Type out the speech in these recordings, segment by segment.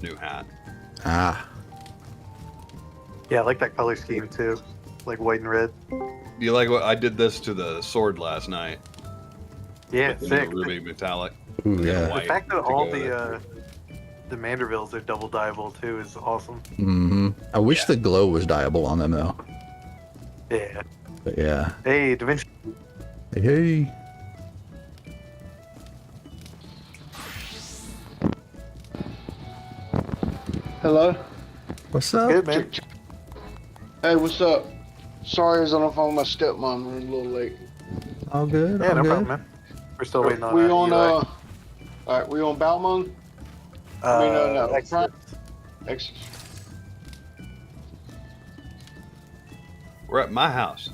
new hat. Ah. Yeah, I like that color scheme too, like white and red. Do you like what I did this to the sword last night? Yeah, With, sick. ruby metallic. Ooh, And then yeah. The white fact that to all go with it. the Mandervilles are double dyeable too is awesome. I wish the glow was dyeable on them though. Yeah. But yeah. Hey, Da Vinci. Hey, hey. Hello? What's up? Good, man. Hey, what's up? Sorry I was on the phone with my stepmom. I'm a little late. All good. Yeah, all no good. problem, man. We're still waiting on We on, Eli. alright, we on Balmung? I mean, no, Excellent. Exit. We're at my house.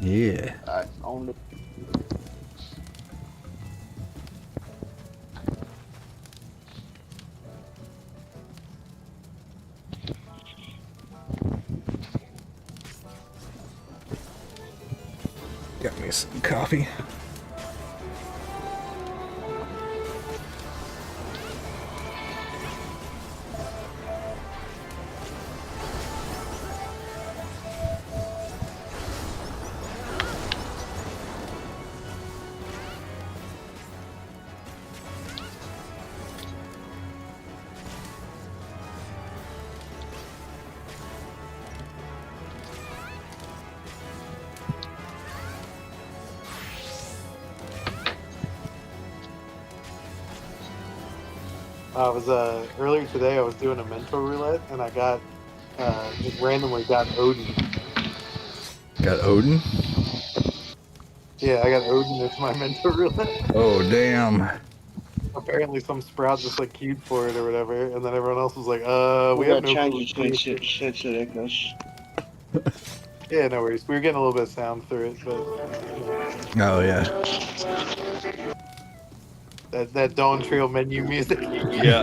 Yeah. Alright, on the... Got me some coffee. I was earlier today. I was doing a mentor roulette, and I got just randomly got Odin. Got Odin? Yeah, I got Odin as my mentor roulette. Oh, damn. Apparently, some sprout just like queued for it or whatever, and then everyone else was like, we have got no clue. changes to shit so that goes. Yeah, no worries. We were getting a little bit of sound through it, but Oh, yeah. that Dawn Trail menu music. Yeah.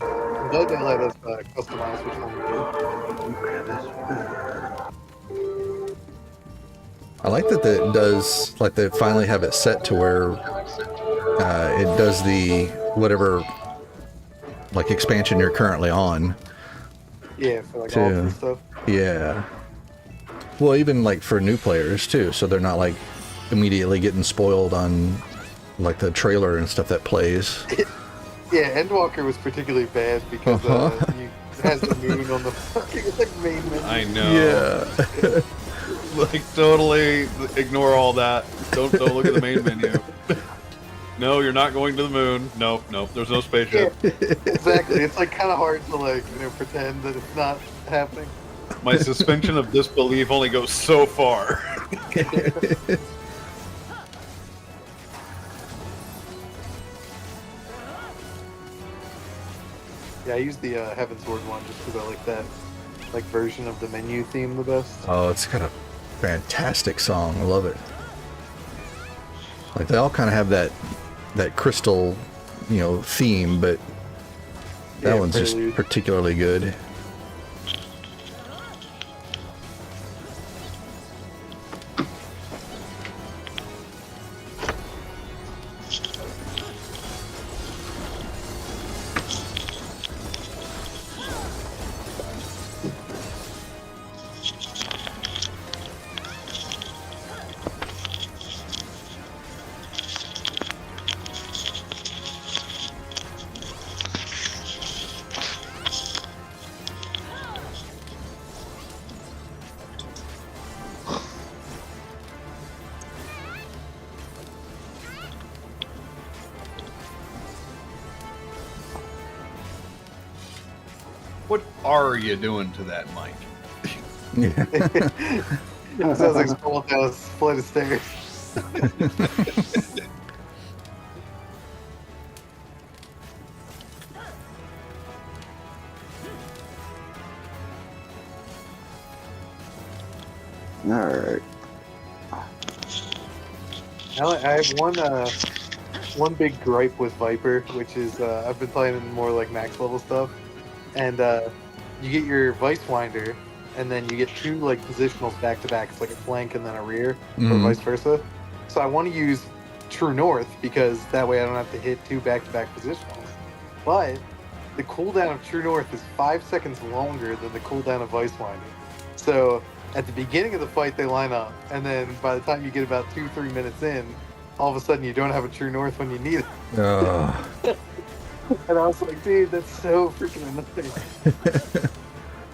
I'm glad they let us customize which one we do. I like that it does, like they finally have it set to where it does the whatever, like expansion you're currently on. Yeah, for like Too. all the stuff. Yeah. Well, even like for new players too, so they're not like immediately getting spoiled on like the trailer and stuff that plays. Yeah, Endwalker was particularly bad because you has the moon on the fucking like main menu. I know. Yeah. Like totally ignore all that. Don't look at the main menu. No, you're not going to the moon. Nope. There's no spaceship. Yeah, exactly. It's like kind of hard to like pretend that it's not happening. My suspension of disbelief only goes so far. Yeah, I use the Heaven's Sword one just because I like that like version of the menu theme the best. Oh, it's got a fantastic song. I love it. Like they all kind of have that crystal, theme, but that Yeah, one's just Prelude. particularly good. What are you doing to that mic? Yeah. It sounds like falling down a flight of stairs. Alright. I have one big gripe with Viper, which is I've been playing more like max level stuff, and you get your Vice Winder, and then you get 2 like positionals back to back. It's like a flank and then a rear, or Mhm. vice versa. So I want to use True North because that way I don't have to hit 2 back to back positionals. But the cooldown of True North is 5 seconds longer than the cooldown of Vice Winding. So at the beginning of the fight, they line up, and then by the time you get about 2-3 minutes in, all of a sudden you don't have a True North when you need it. And I was like, dude, that's so freaking annoying.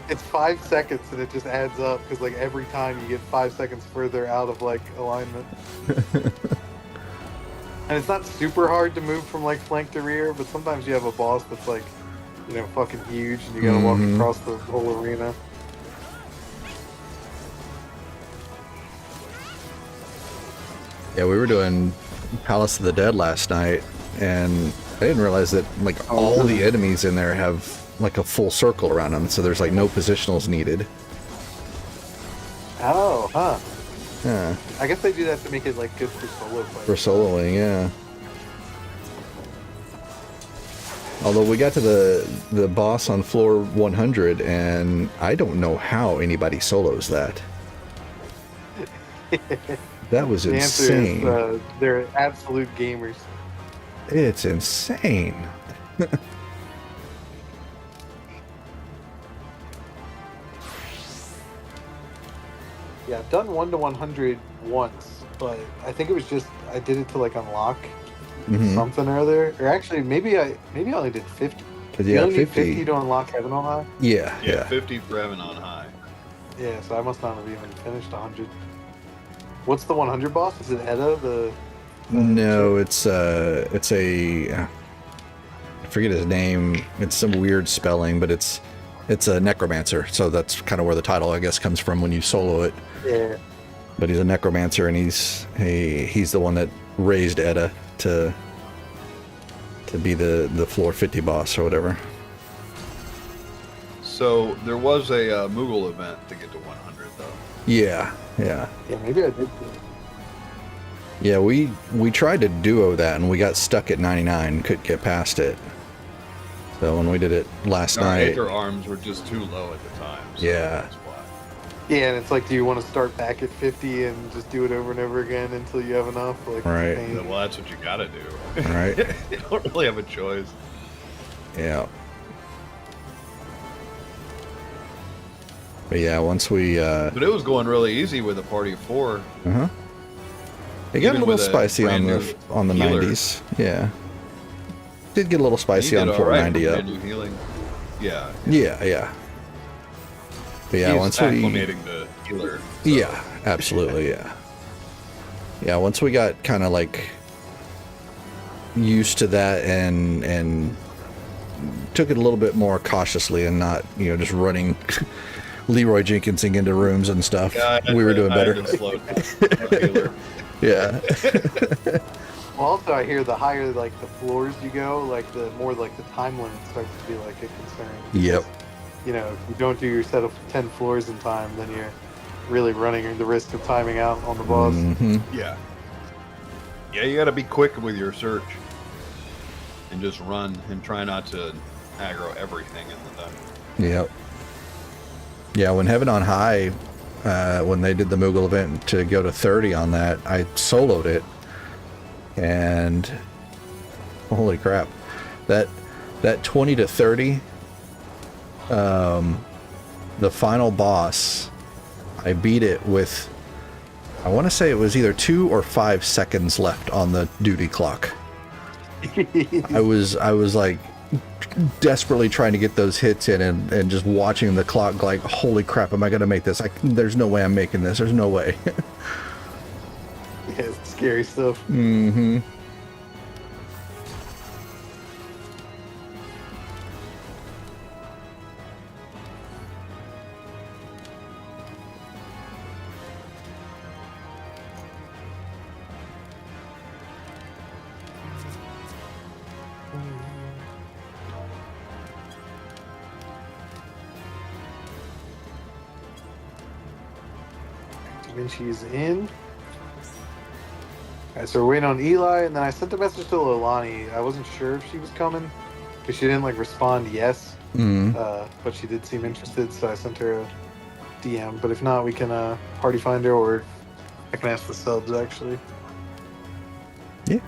It's 5 seconds, and it just adds up because like every time you get 5 seconds further out of like alignment. And it's not super hard to move from like flank to rear, but sometimes you have a boss that's like, you know, fucking huge, and you gotta walk across the whole arena. Yeah, we were doing Palace of the Dead last night, and I didn't realize that like all the enemies in there have like a full circle around them, so there's like no positionals needed. Oh, huh. Yeah, I guess they do that to make it like good for solo play. for soloing, yeah. Although we got to the boss on floor 100, and I don't know how anybody solos that. That was The answer insane. is they're absolute gamers. It's insane. Yeah, I've done 1 to 100 once, but I think it was just I did it to like unlock Mhm. something or other. Or actually, maybe I only did 50. 'Cause You yeah, only need 50. 50 to unlock Heaven on High. Yeah, Yeah, yeah. 50 for Heaven on High. Yeah, so I must not have even finished 100. What's the 100 boss? Is it Edda? No, it's a I forget his name. It's some weird spelling, but it's a necromancer. So that's kind of where the title, I guess, comes from when you solo it. Yeah. But he's a necromancer, and he's the one that raised Edda to be the floor 50 boss or whatever. So there was a Moogle event to get to 100 though. Yeah, yeah. Yeah, maybe I did. Yeah, we tried to duo that, and we got stuck at 99, couldn't get past it. So when we did it last Our night, Aether arms were just too low at the time. So Yeah. That's why. Yeah, and it's like, do you want to start back at 50 and just do it over and over again until you have enough? Like, Right. pain? Well, that's what you gotta do. right? You don't really have a choice. Yeah. But yeah, once we But it was going really easy with a party of 4. uh-huh. It got a Even little with a spicy on brand the new healer. 90s. Yeah. Did get a little You spicy did on all floor right 90 with up. menu healing. Yeah. Yeah, yeah. But yeah, He's once we acclimating to healer. so- Yeah, absolutely, yeah. Yeah, once we got kind of like used to that and took it a little bit more cautiously and not, just running Leroy Jenkinsing into rooms and stuff. Yeah, We were doing better. Slow healer. Yeah. Well, also, I hear the higher like the floors you go, like the more like the time limit starts to be like a concern. Yep. You know, if you don't do your set of 10 floors in time, then you're really running the risk of timing out on the boss. Hmm. Yeah. Yeah, you gotta be quick with your search. And just run and try not to aggro everything in the dungeon. Yep. Yeah, when Heaven on High, when they did the Moogle event to go to 30 on that, I soloed it. And holy crap. That 20 to 30, the final boss, I beat it with, I want to say it was either 2 or 5 seconds left on the duty clock. I was like desperately trying to get those hits in and just watching the clock like, holy crap, am I going to make this? There's no way I'm making this. There's no way. Yeah, it's scary stuff. Mm-hmm. Da Vinci's in. Alright, so we're waiting on Eli, and then I sent a message to Lolani. I wasn't sure if she was coming, because she didn't like respond yes, Mm-hmm. but she did seem interested, so I sent her DM, but if not, we can party finder, or I can ask the subs actually. Yeah.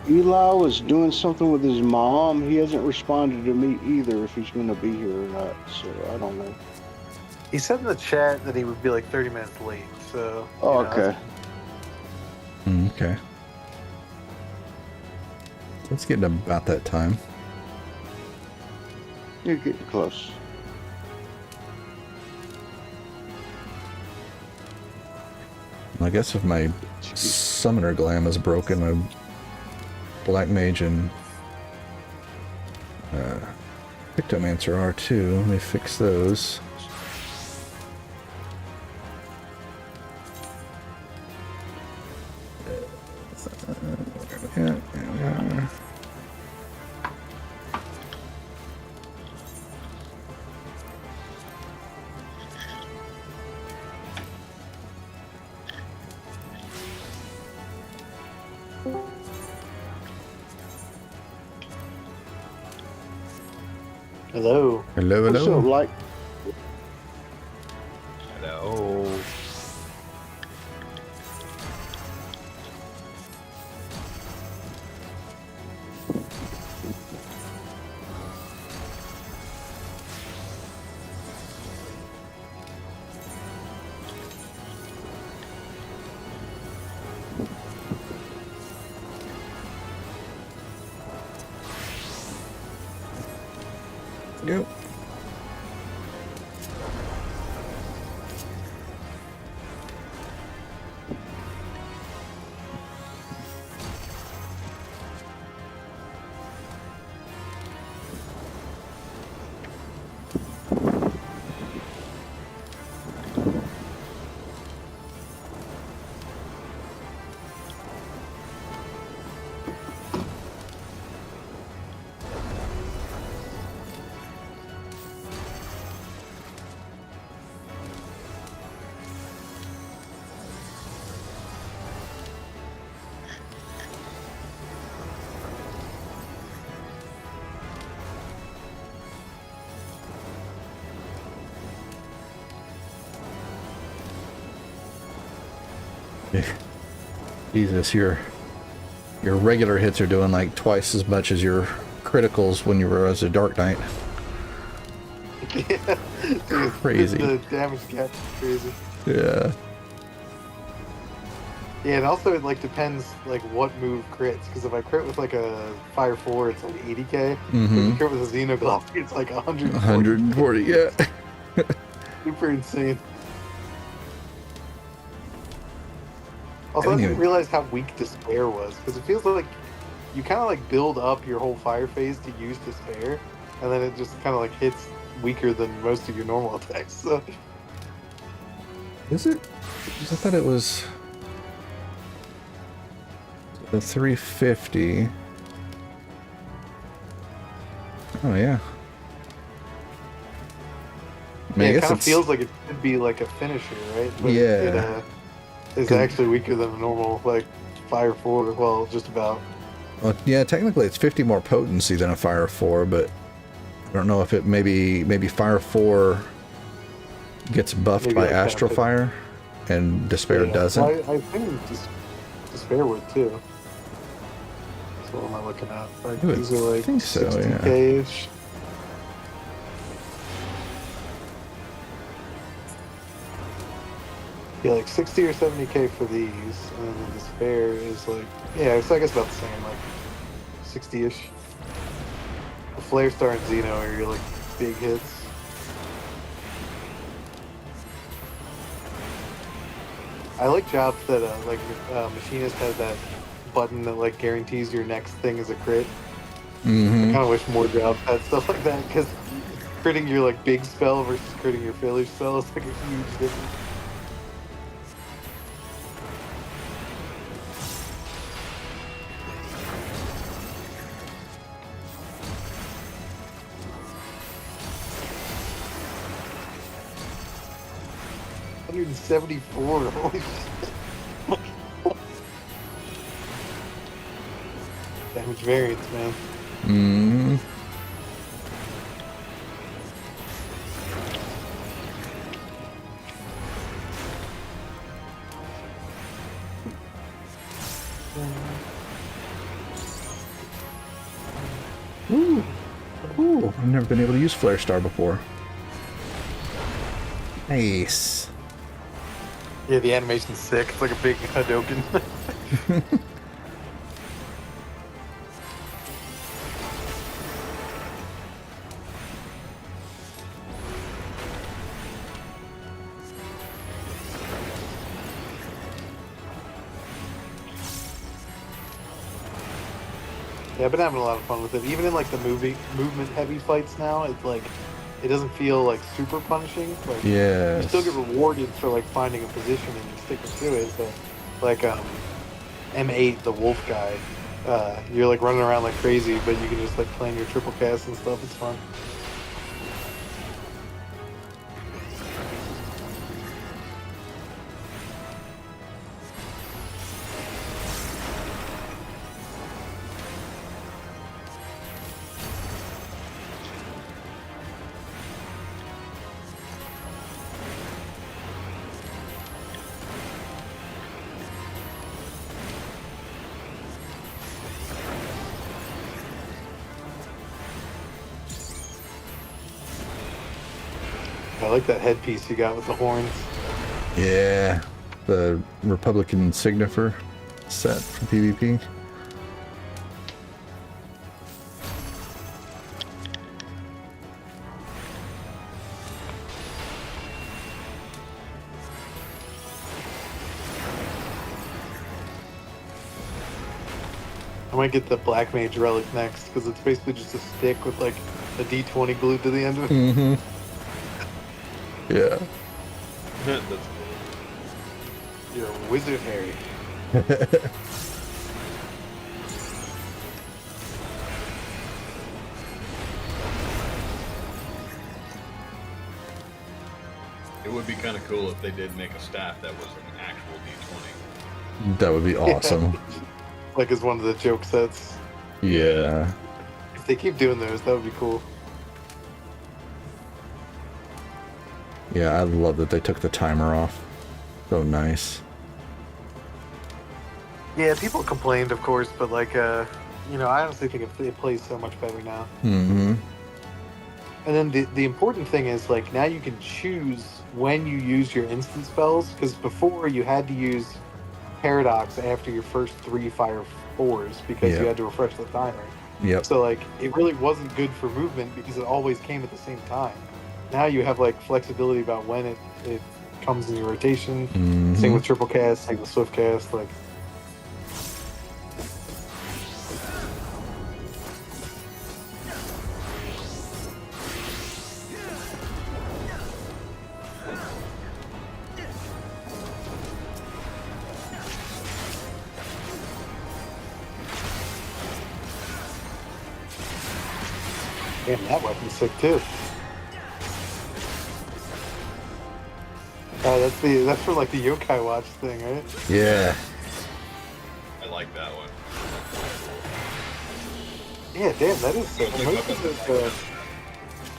Eli was doing something with his mom. He hasn't responded to me either if he's going to be here or not, so I don't know. He said in the chat that he would be like 30 minutes late, so. Oh, you know, okay. Okay. Let's get about that time. You're getting close. I guess if my summoner glam is broken, my black mage and Pictomancer are too. Let me fix those. Yeah, there we are. Hello. Hello, What's up, hello. like? Hello. Yep. Jesus, your regular hits are doing like twice as much as your criticals when you were as a Dark Knight. Yeah. Crazy. The damage gap is crazy. Yeah. Yeah, and also it like depends like what move crits, because if I crit with like a Fire 4, it's like 80k. If you crit with a Xenogloss, it's like 140. 140, yeah. Super insane. Also, I didn't didn't even- realize how weak Despair was, because it feels like you kind of like build up your whole fire phase to use Despair, and then it just kind of like hits weaker than most of your normal attacks. So Is it? 'Cause I thought it was the 350. Oh, yeah. I mean, yeah, I it guess kind of it's, feels like it should be like a finisher, right? But Yeah. it is actually weaker than a normal like Fire 4. Well, just about. well, yeah, technically it's 50 more potency than a Fire 4, but I don't know if it maybe Fire 4 gets buffed Maybe by like Astral benefit. Fire and Despair Yeah. doesn't. Well, I think Despair would too. So what am I looking at? Like, I would these are like think so, yeah. 60k-ish. Yeah, like 60 or 70k for these, and then the Despair is like, yeah, it's I guess about the same, like 60-ish. The Flare Star and Xeno are your like big hits. I like jobs that Machinist has that button that like guarantees your next thing is a crit. I Mm-hmm. kind of wish more jobs had stuff like that, because critting your like big spell versus critting your village spell is like a huge difference. $174. Holy shit. Damage variance, man. Mm-hmm. Ooh. Ooh, I've never been able to use Flare Star before. Nice. Yeah, the animation's sick. It's like a big Hadouken. Yeah, I've been having a lot of fun with it. Even in like the movement heavy fights now, it's like it doesn't feel like super punishing. Like Yes. you still get rewarded for like finding a position and sticking to it. But like M8, the wolf guy, you're like running around like crazy, but you can just like plan your triple cast and stuff. It's fun. I like that headpiece you got with the horns. Yeah. The Republican Signifer set from PvP. I might get the Black Mage Relic next because it's basically just a stick with like a D20 glued to the end of it. Mm-hmm. Yeah. That's You're a wizard, Harry. It would be kind of cool if they did make a staff that was an actual D20. That would be awesome. Like as one of the joke sets. Yeah. If they keep doing those, that would be cool. Yeah, I love that they took the timer off. So nice. Yeah, people complained, of course, but like, I honestly think it plays so much better now. Mm-hmm. And then the important thing is, like, now you can choose when you use your instant spells, because before you had to use Paradox after your first 3 Fire 4s because Yep. you had to refresh the timer. Yep. So, like, it really wasn't good for movement because it always came at the same time. Now you have, like, flexibility about when it comes in your rotation. Mm-hmm. Same with triple cast, same with swift cast, like... Damn, that weapon's sick too. That's for like the Yokai Watch thing, right? Yeah. I like that one. Yeah, damn, that is sick. Only Most of weapon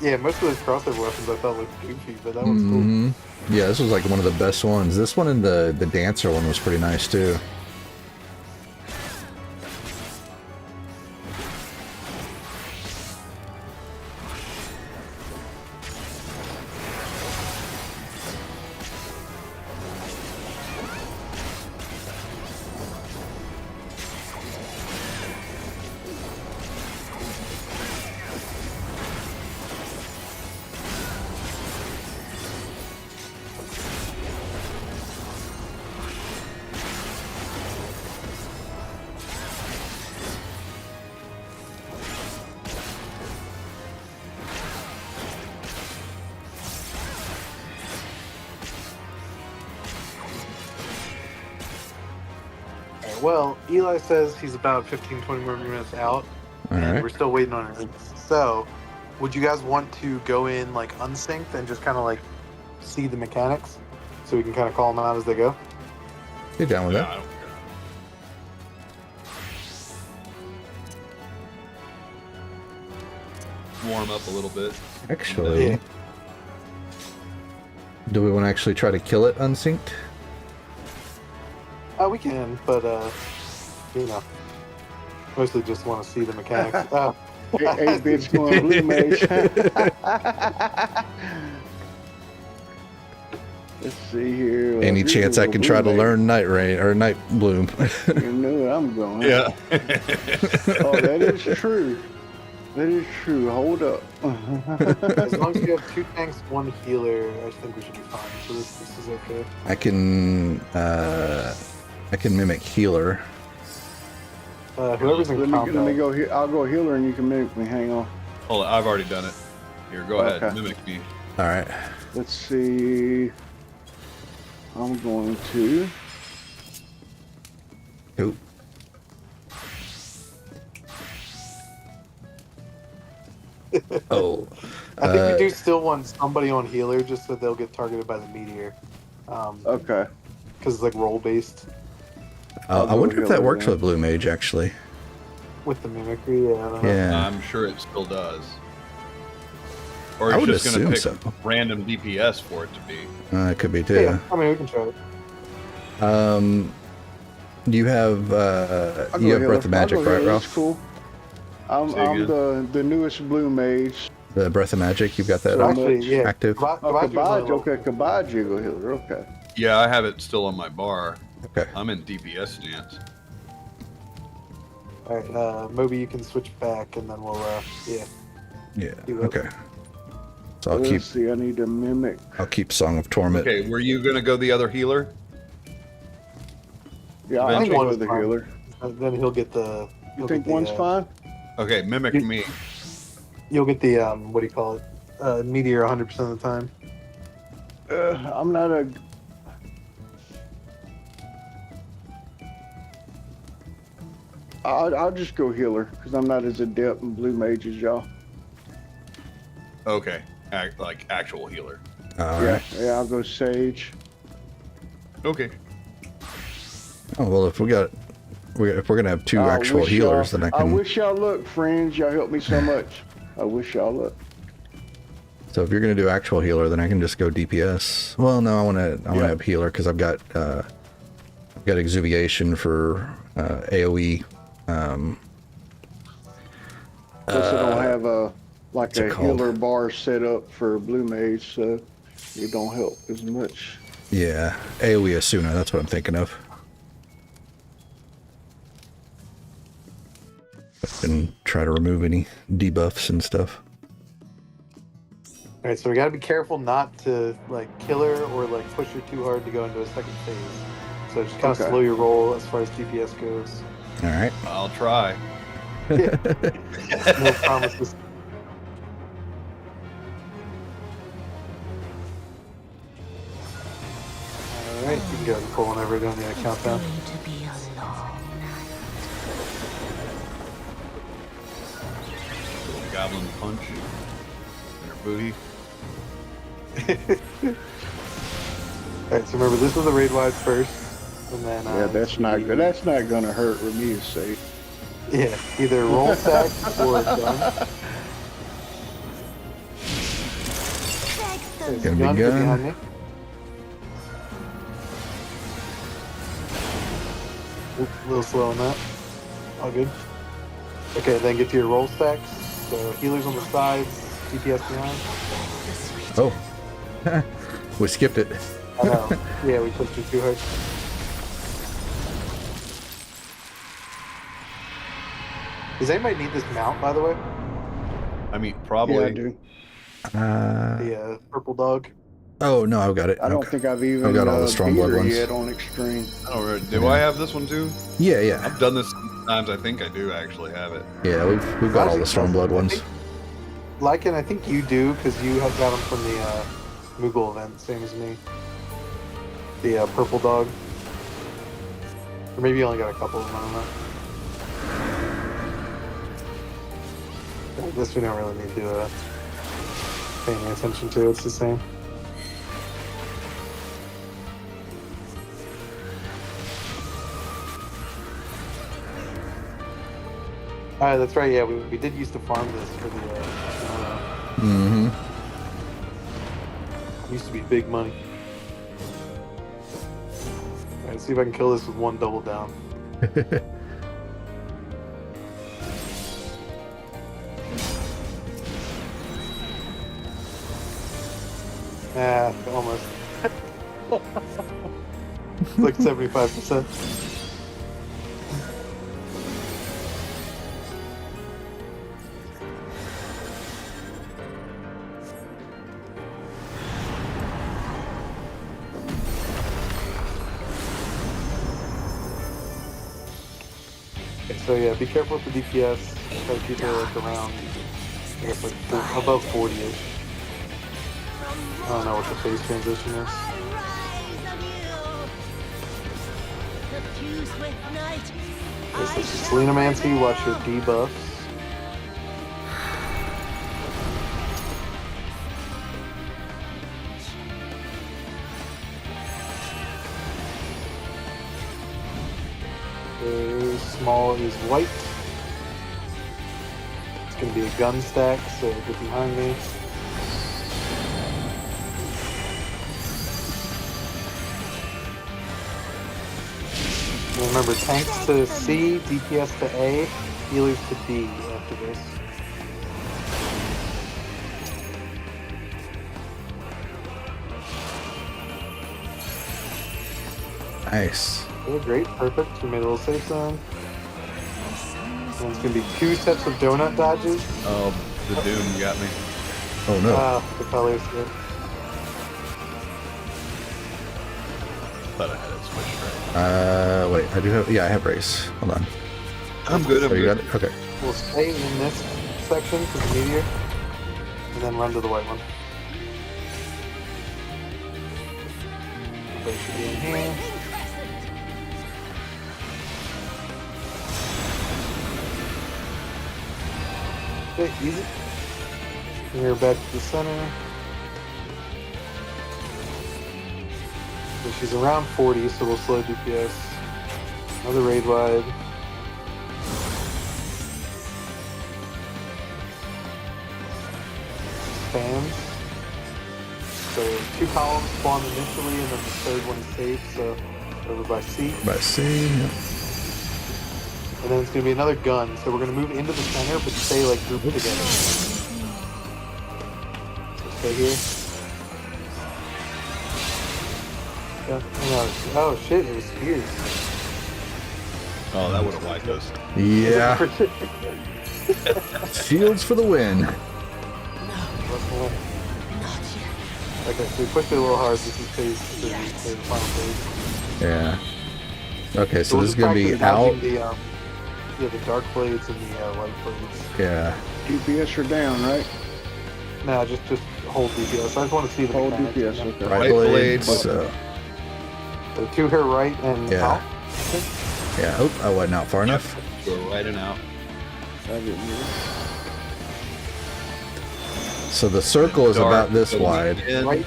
those, most of those crossover weapons I thought looked goofy, but that one's cool. Mm-hmm. Yeah, this was like one of the best ones. This one and the Dancer one was pretty nice too. Well, Eli says he's about 15-20 more minutes out, and Alright. we're still waiting on it. So, would you guys want to go in like unsynced and just kind of like see the mechanics, so we can kind of call them out as they go? You down with Yeah, that? I don't care. Warm up a little bit. Actually, Yeah. do we want to actually try to kill it unsynced? We can, but you know, mostly just want to see the mechanics. Oh, 8 bits going blue mage. Let's see here. Any Here's chance a I little can blue try to mage. learn Night Rain or Night Bloom? You know where I'm going. Yeah. Oh, that is true. That is true. Hold up. as long as you have 2 tanks, 1 healer, I think we should be fine. So this is okay. I can mimic healer. Whoever's in Let combat. me go here. I'll go healer and you can mimic me. Hang on. Hold on, I've already done it. Here, go ahead. Okay. Mimic me. All right. Let's see. I'm going to. Oop. Oh. I think we do still want somebody on healer just so they'll get targeted by the meteor. Okay. Because it's like roll based I wonder if that healer, works yeah. with Blue Mage actually. with the mimicry. Yeah, I don't know. Yeah. I'm sure it still does. Or I it's would just going to assume pick so. random DPS for it to be. It could be Yeah, too. I mean we can try it. You have I'll you go have Breath healer. of Magic, I'll go right, healer. Ralph? That's cool. I'm Say the newest blue mage. The Breath of Magic, you've got that So actually, yeah, active. Kabaji Oh, was only Kabaji. level- Okay, Kabaji go healer. Okay. Yeah, I have it still on my bar. Okay. I'm in DPS stance. All right, Moby, you can switch back, and then we'll yeah. Yeah. You up. Okay. So I'll Let's see. I need to mimic. keep Song of Torment. Okay, were you going to go the other healer? Yeah, I I'll think go one with is the fine. healer. Then he'll get the. You think one's fine? Okay, mimic You- me. You'll get the what do you call it? Meteor 100% of the time. I'm not a. I'll just go healer because I'm not as adept in blue mage as y'all. Okay, like actual healer. All Yeah, right. yeah, I'll go sage. Okay. Oh well, if we're gonna have 2 I actual wish healers, y'all- then I I can. wish y'all luck, friends. Y'all helped me so much. I wish y'all luck. So if you're gonna do actual healer, then I can just go DPS. Well, no, I want to have healer because I've got exuviation for AOE. Plus, I don't have a like what's it a called? healer bar set up for blue mage, so it don't help as much. Yeah, AOE Asuna. That's what I'm thinking of. And try to remove any debuffs and stuff. All right, so we gotta be careful not to like kill her or like push her too hard to go into a second phase. So just kind of Okay. slow your roll as far as DPS goes. All right. I'll try. No promises. All right, you can go ahead and pull whenever you're doing the countdown. Going to be a long night. Goblin punch. In her booty. All right, so remember this is the raid wise first, and then Yeah, that's not good. That's not gonna hurt Remi's safe. Yeah, either roll stack or done. There's Gonna be gun gun. behind me. Oop, a little slow on that. All good. Okay, then get to your roll stacks. So healers on the sides, DPS behind. Oh, we skipped it. I know. Yeah, we pushed it too hard. Does anybody need this mount, by the way? I mean, Yeah, I probably. do. The purple dog. Oh no, I've got it. I don't Okay. think I've even I've got all the beat Stormblood her ones. yet on extreme. I don't remember. Do I have this one too? Yeah, yeah, I've done this sometimes. I think I do actually have it. yeah. We've got all the Stormblood ones. Lycan, I think you do, because you have got them from the Moogle event, same as me. The purple dog. Or maybe you only got a couple of them, I don't know. I guess we don't really need to pay any attention to it, it's the same. Alright, that's right, yeah, we did used to farm this for the, Mm-hmm. used to be big money. Alright, see if I can kill this with one double down. Almost. It's like 75%. So yeah, be careful with the DPS. Try to keep it like around, I guess like above 40-ish. I don't know what the phase transition is. This is Selenomancy, watch your debuffs. Very small is white. It's going to be a gun stack, so get behind me. And remember, tanks to C, DPS to A, healers to D after this. Nice. Okay, great, perfect. We made a little safe zone. And it's going to be 2 sets of donut dodges. Oh, the Doom got me. Oh no. The colors good. Thought I had it switched right. Wait, I do have, yeah, I have race. Hold on. I'm good. I'm Oh, you good. got it? Okay. We'll stay in this section for the meteor, and then run to the white one. So it should be in here. Okay, easy. Mirror back to the center. So she's around 40, so we'll slow DPS. Another raid wide. Spans. So 2 columns spawn initially, and then the third one's safe, so over by C. By C. Yeah. And then it's going to be another gun, so we're going to move into the center, but stay like grouped together. So stay here. Yeah. Oh shit, it was spears. Oh, that would have wiped us. Yeah. Shields for the win. Okay, so we pushed it a little hard. This is phase 3, the final phase. Yeah. Okay, so we'll this is just gonna be practice out. dodging the dark blades and the light blades. Yeah. DPS are down, right? No, just hold DPS. I just want to see the Hold mechanics, DPS, you know? okay. Right Right blades. blades. So, So 2 here right and Yeah. out. yeah. Oh, I wasn't out far enough. Go right and out. I didn't hear it. So the circle is Dark, about this so wide. In, Right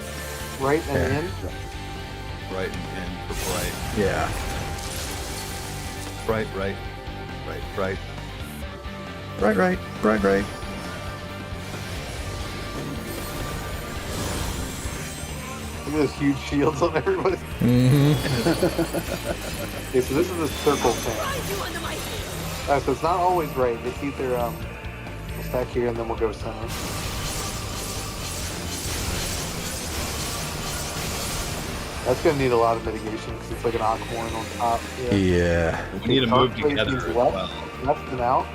and Yeah. in. right and in for bright. Yeah. Right. Right. Right. Look at those huge shields on everybody. Mm-hmm. Okay, so this is the circle thing. So it's not always right. It's either we'll stack here and then we'll go center. That's gonna need a lot of mitigation because it's like an aquamarine on top. Yeah. Yeah. We need to Dark move blade together means as left, well. left and out.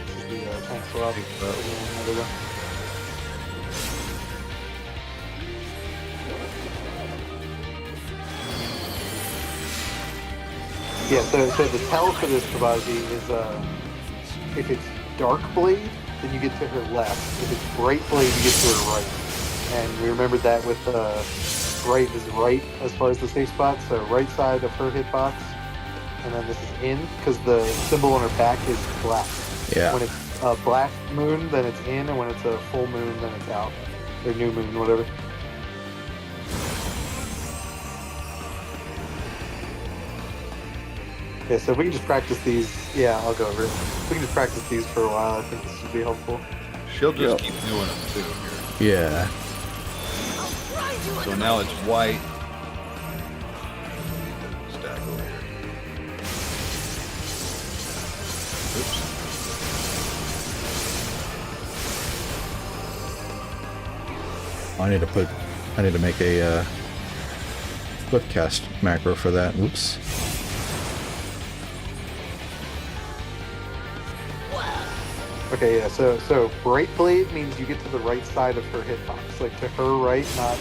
This is the tank swap. There we go. Yeah, so the tell for this Kabaji is if it's dark blade, then you get to her left. If it's bright blade, you get to her right. And we remembered that with bright is right as far as the safe spot, so right side of her hitbox. And then this is in, because the symbol on her back is black. Yeah. When it's a black moon, then it's in, and when it's a full moon, then it's out. Or new moon, whatever. Okay, so if we can just practice these, yeah, I'll go over it. If we can just practice these for a while, I think this would be helpful. She'll just Yep. keep doing them too here. Yeah. So now it's white. Stack over here. Oops. I need to make a quick cast macro for that. Oops. Okay, yeah. So bright blade means you get to the right side of her hitbox, like to her right, not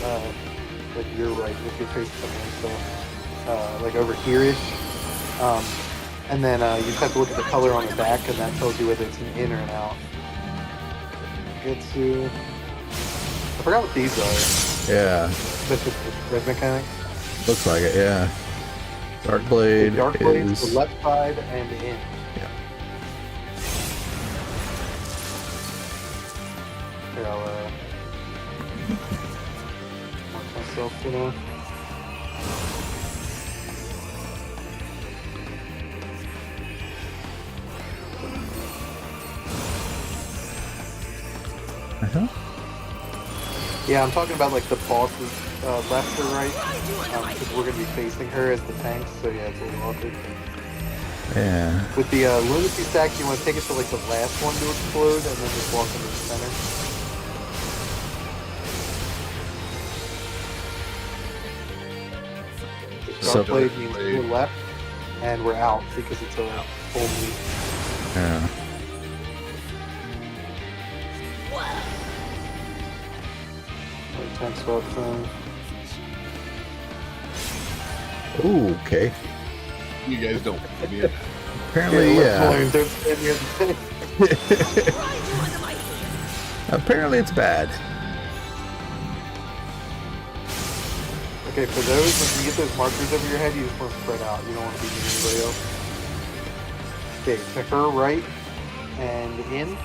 like your right if you're facing something. So like over here-ish. And then you just have to look at the color on the back, and that tells you whether it's an in or an out. Get to. I forgot what these are. Yeah. That's just the red mechanic. Looks like it, yeah. Dark blade Dark blade is... to the left side and in. Yeah. Here, I'll mark myself for now. Uh-huh. Yeah, I'm talking about like the boss's left or right, because we're gonna be facing her as the tanks. So yeah, it's a little awkward. Yeah. With the lunacy stack, you want to take it to like the last one to explode, and then just walk into the center. Dark blade means to the left, and we're out because it's a full meet. Yeah. Tank swap thing. Ooh, okay. You guys don't. Yeah. Apparently, yeah. Don't stand near the tank. Apparently it's bad. Okay, for those, when you get those markers over your head, you just want to spread out. You don't want to be near anybody else. Okay, to her right and in.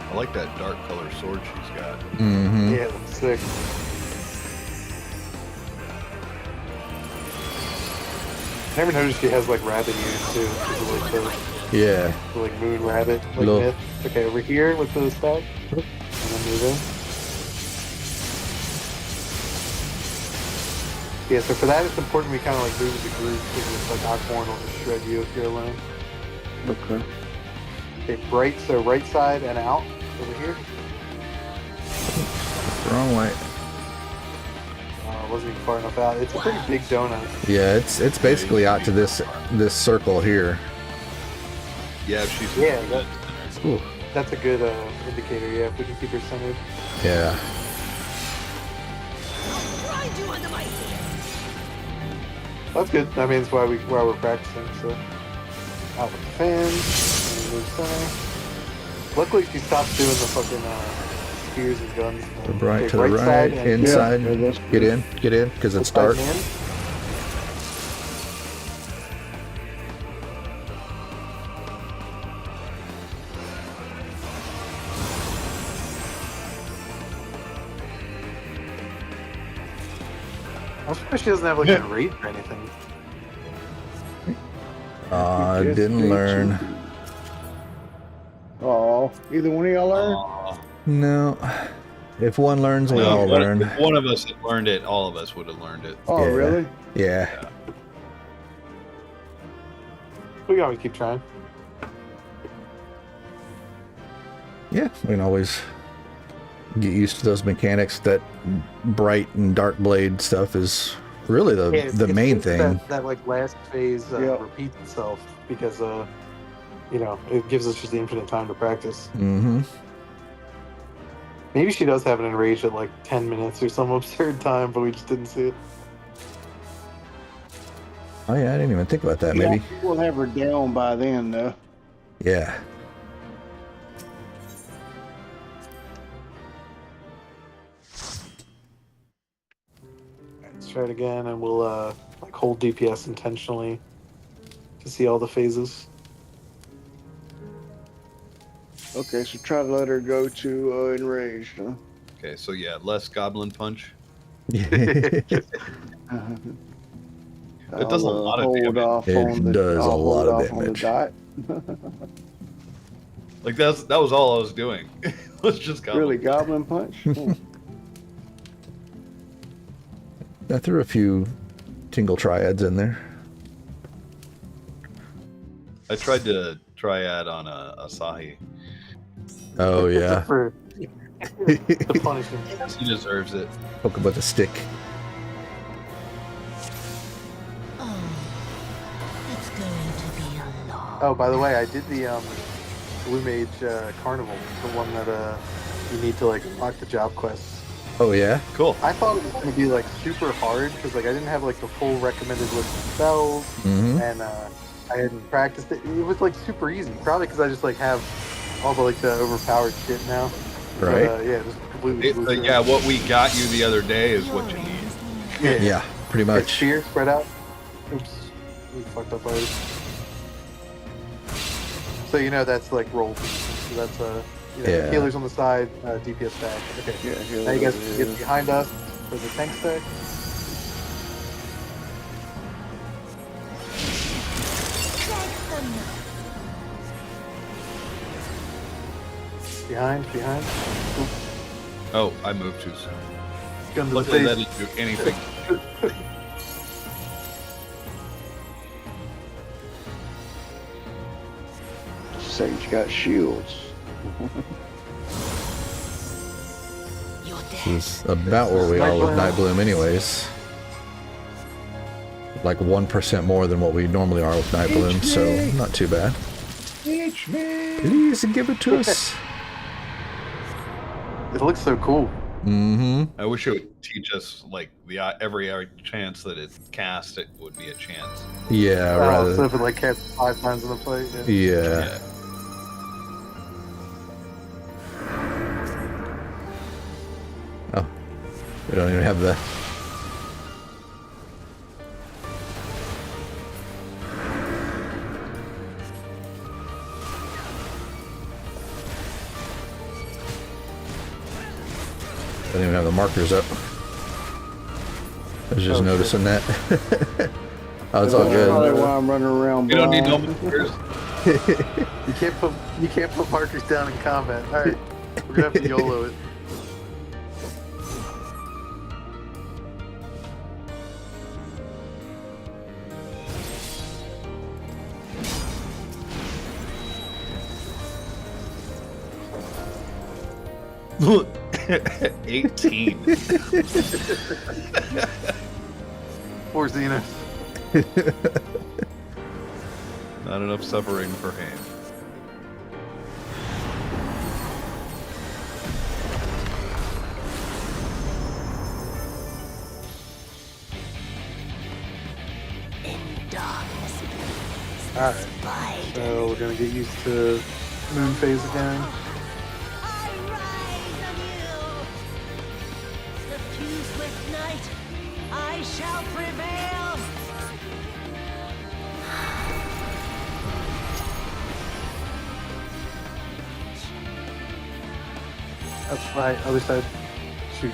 I like that dark color sword she's got. Mm-hmm. Yeah, that's sick. I never noticed she has like rabbit ears too. She's like Yeah. the like moon rabbit, like Look. myth. Okay, over here with the stack, and then move in. Yeah, so for that it's important we kind of like move as a group because it's like Aquarn will just shred you if you're alone. Okay. Okay, bright, so right side and out over here. Wrong way. Wasn't even far enough out. It's a pretty big donut. Yeah, it's basically out to this circle here. Yeah, if she's Yeah, Ooh. that's a good indicator. Yeah, if we can keep her centered. Yeah. That's good. That means why we're practicing. So out with the fans and move center. Luckily, she stopped doing the fucking spears and guns. The bright Okay, to the right, side and inside. Yeah, that's Get in, because it's side dark. and in. I'm surprised she doesn't have like a rate or anything. Didn't learn. Oh, either one of y'all learn? Aw. No. If one learns, we No, all learn. If one of us had learned it, all of us would have learned it. Oh, Yeah. really? Yeah. We can always keep trying. Yeah, we can always get used to those mechanics. That bright and dark blade stuff is really the It's main good thing. that like last phase Yeah. repeats itself because you know, it gives us just infinite time to practice. Mm-hmm. Maybe she does have an enraged at like 10 minutes or some absurd time, but we just didn't see it. Oh yeah, I didn't even think about that. Yeah, Maybe. we'll have her down by then, though. Yeah. Let's try it again, and we'll like hold DPS intentionally to see all the phases. Okay, so try to let her go to enraged, huh? Okay, so yeah, less goblin punch. It It does a lot of hold damage. off It on the, does a I'll lot hold of off on the damage. dot. Like that was all I was doing. Let's just goblin. Really, goblin punch? Hmm. I threw a few tingle triads in there. I tried to triad on a Asahi. Oh yeah. For to punish him. He deserves it. Poke him with a stick. Oh, it's going to be a long. Oh, by the way, I did the Blue Mage Carnival, the one that you need to like unlock the job quests. Oh yeah. Cool. I thought it was going to be like super hard because like I didn't have like the full recommended list of spells, Mm-hmm. and I hadn't practiced it. It was like super easy, probably because I just like have all the like the overpowered shit now. Right. But, yeah, just completely. blew through Yeah, it. what we got you the other day is what you need. Yeah. Yeah. Pretty Like, much. spear spread out. Oops, we fucked up already. So you know that's like roll. So that's Yeah. healers on the side, DPS back. Okay. Yeah, here Now you guys it can is. get behind us for the tank stack. Behind. Oop, Oh, I moved too soon. gun to the Luckily, that face. didn't do anything. Sage got shields. You're This dead. is about where we are with Night Bloom anyways. Like 1% more than what we normally are with Night Bloom, so not too bad. Teach me. Please give it to us. It looks so cool. Mm-hmm. I wish it would teach us like the every chance that it cast, it would be a chance. Yeah, So rather. if it like cast 5 times in the plate. Yeah. Yeah. Yeah. Oh, we don't even have the. Don't even have the markers up. I was just Oh, noticing that. Oh, it's all That's probably good. why I'm running around We don't need no blind. markers. You can't put markers down in combat. All right, we're gonna have to YOLO it. Look, 18. Poor Xenos. Not enough suffering for him. In darkness, All right, spider. so we're gonna get used to moon phase again. I rise anew. Suffused with night, I shall prevail. That's right. Other side. Shoot.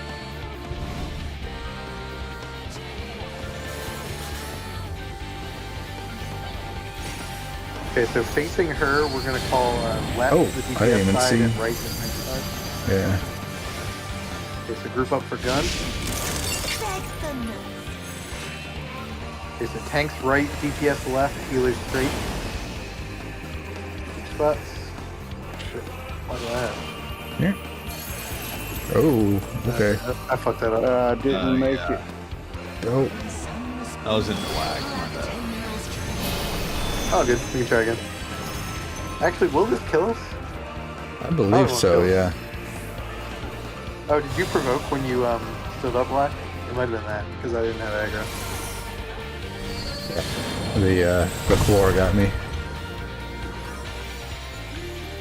Okay, so facing her, we're gonna call left Oh, the I didn't DPS even side see. and right the tank side. Yeah. Okay, so group up for gun. Excellent. Okay, so tanks right, DPS left, healers straight. Spots. Shit. Why do I have? Here. Oh, okay. I fucked that up. Didn't make yeah. it. Oh, I was in black. My bad. Oh, good. We can try again. Actually, will this kill us? I believe so, yeah. Oh, did you provoke when you stood up black? It might have been that, because I didn't have aggro. The floor got me.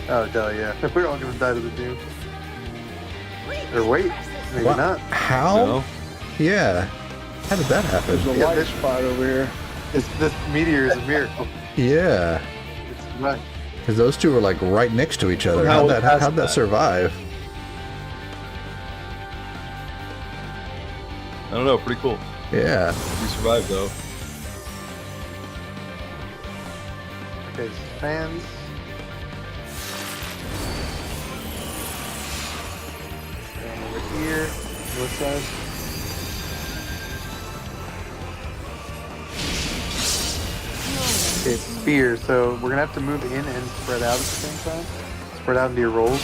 Oh, duh, yeah. We're all gonna die to the doom. Or wait, maybe What? not. How? No? Yeah. How did that happen? There's a Yeah, light this- spot over here. This meteor is a miracle. Yeah. It's right. Because those two were like right next to each other. How How'd fast that that? survive? I don't know. Pretty cool. Yeah. We survived though. Okay, so fans. And over here, north side. Okay, spear. So we're gonna have to move in and spread out at the same time. Spread out into your rolls.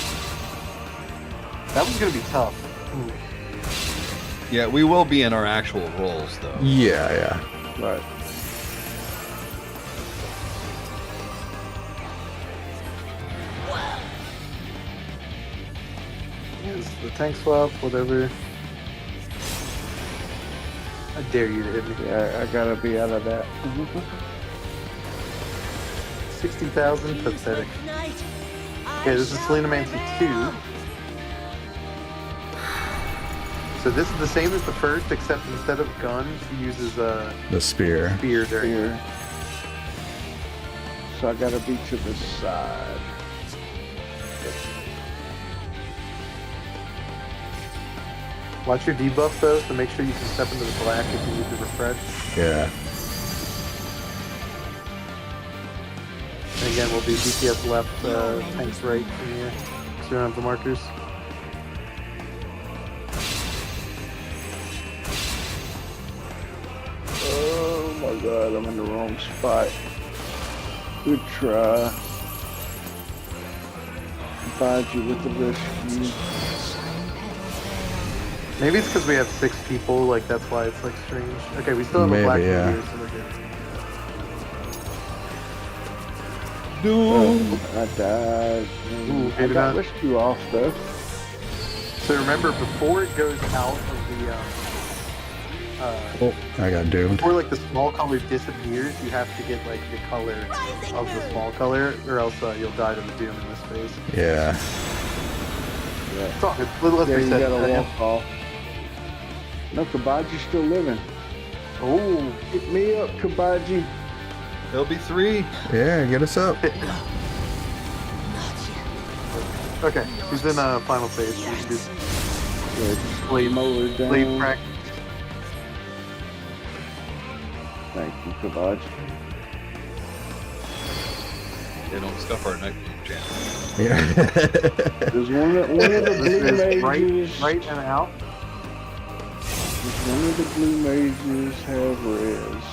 That one's gonna be tough. Ooh. Yeah, we will be in our actual roles though. Yeah, yeah. Right. Yes, the tank swap, whatever. I dare you to hit me. Yeah, I gotta be out of that. 60,000, pathetic. Okay, this is Selena Mancy 2. So this is the same as the first, except instead of gun, she uses The spear. spear during it. Here. So I gotta be to the side. Watch your debuff though, so make sure you can step into the black if you need to refresh. Yeah. And again, we'll do DPS left, tanks right from here, so you don't have the markers. Oh my god, I'm in the wrong spot. Good try. Provide you with the rescue. Maybe it's because we have 6 people, like that's why it's like strange. Okay, we still have Maybe, a black yeah. here, so we're good. I died. Ooh, I maybe got not. rescue off though. So remember, before it goes out of the, Oh, I got doomed. before like the small color disappears, you have to get like the color of the small color, or else you'll die to the doom in this phase. Yeah. Yeah. It's all good. Let's Yeah, you reset. gotta walk off. No, Kabaji's still living. Oh, Pick me up, Kabaji. There'll be 3. Yeah, get us up. okay. She's in final phase. So we can just Yeah, just blade, mow her down. blade practice. Thank you, Kabaji. They don't scuff our night jam. Yeah. There's one of the This blue is mages. right and out. Does one of the blue mages have res?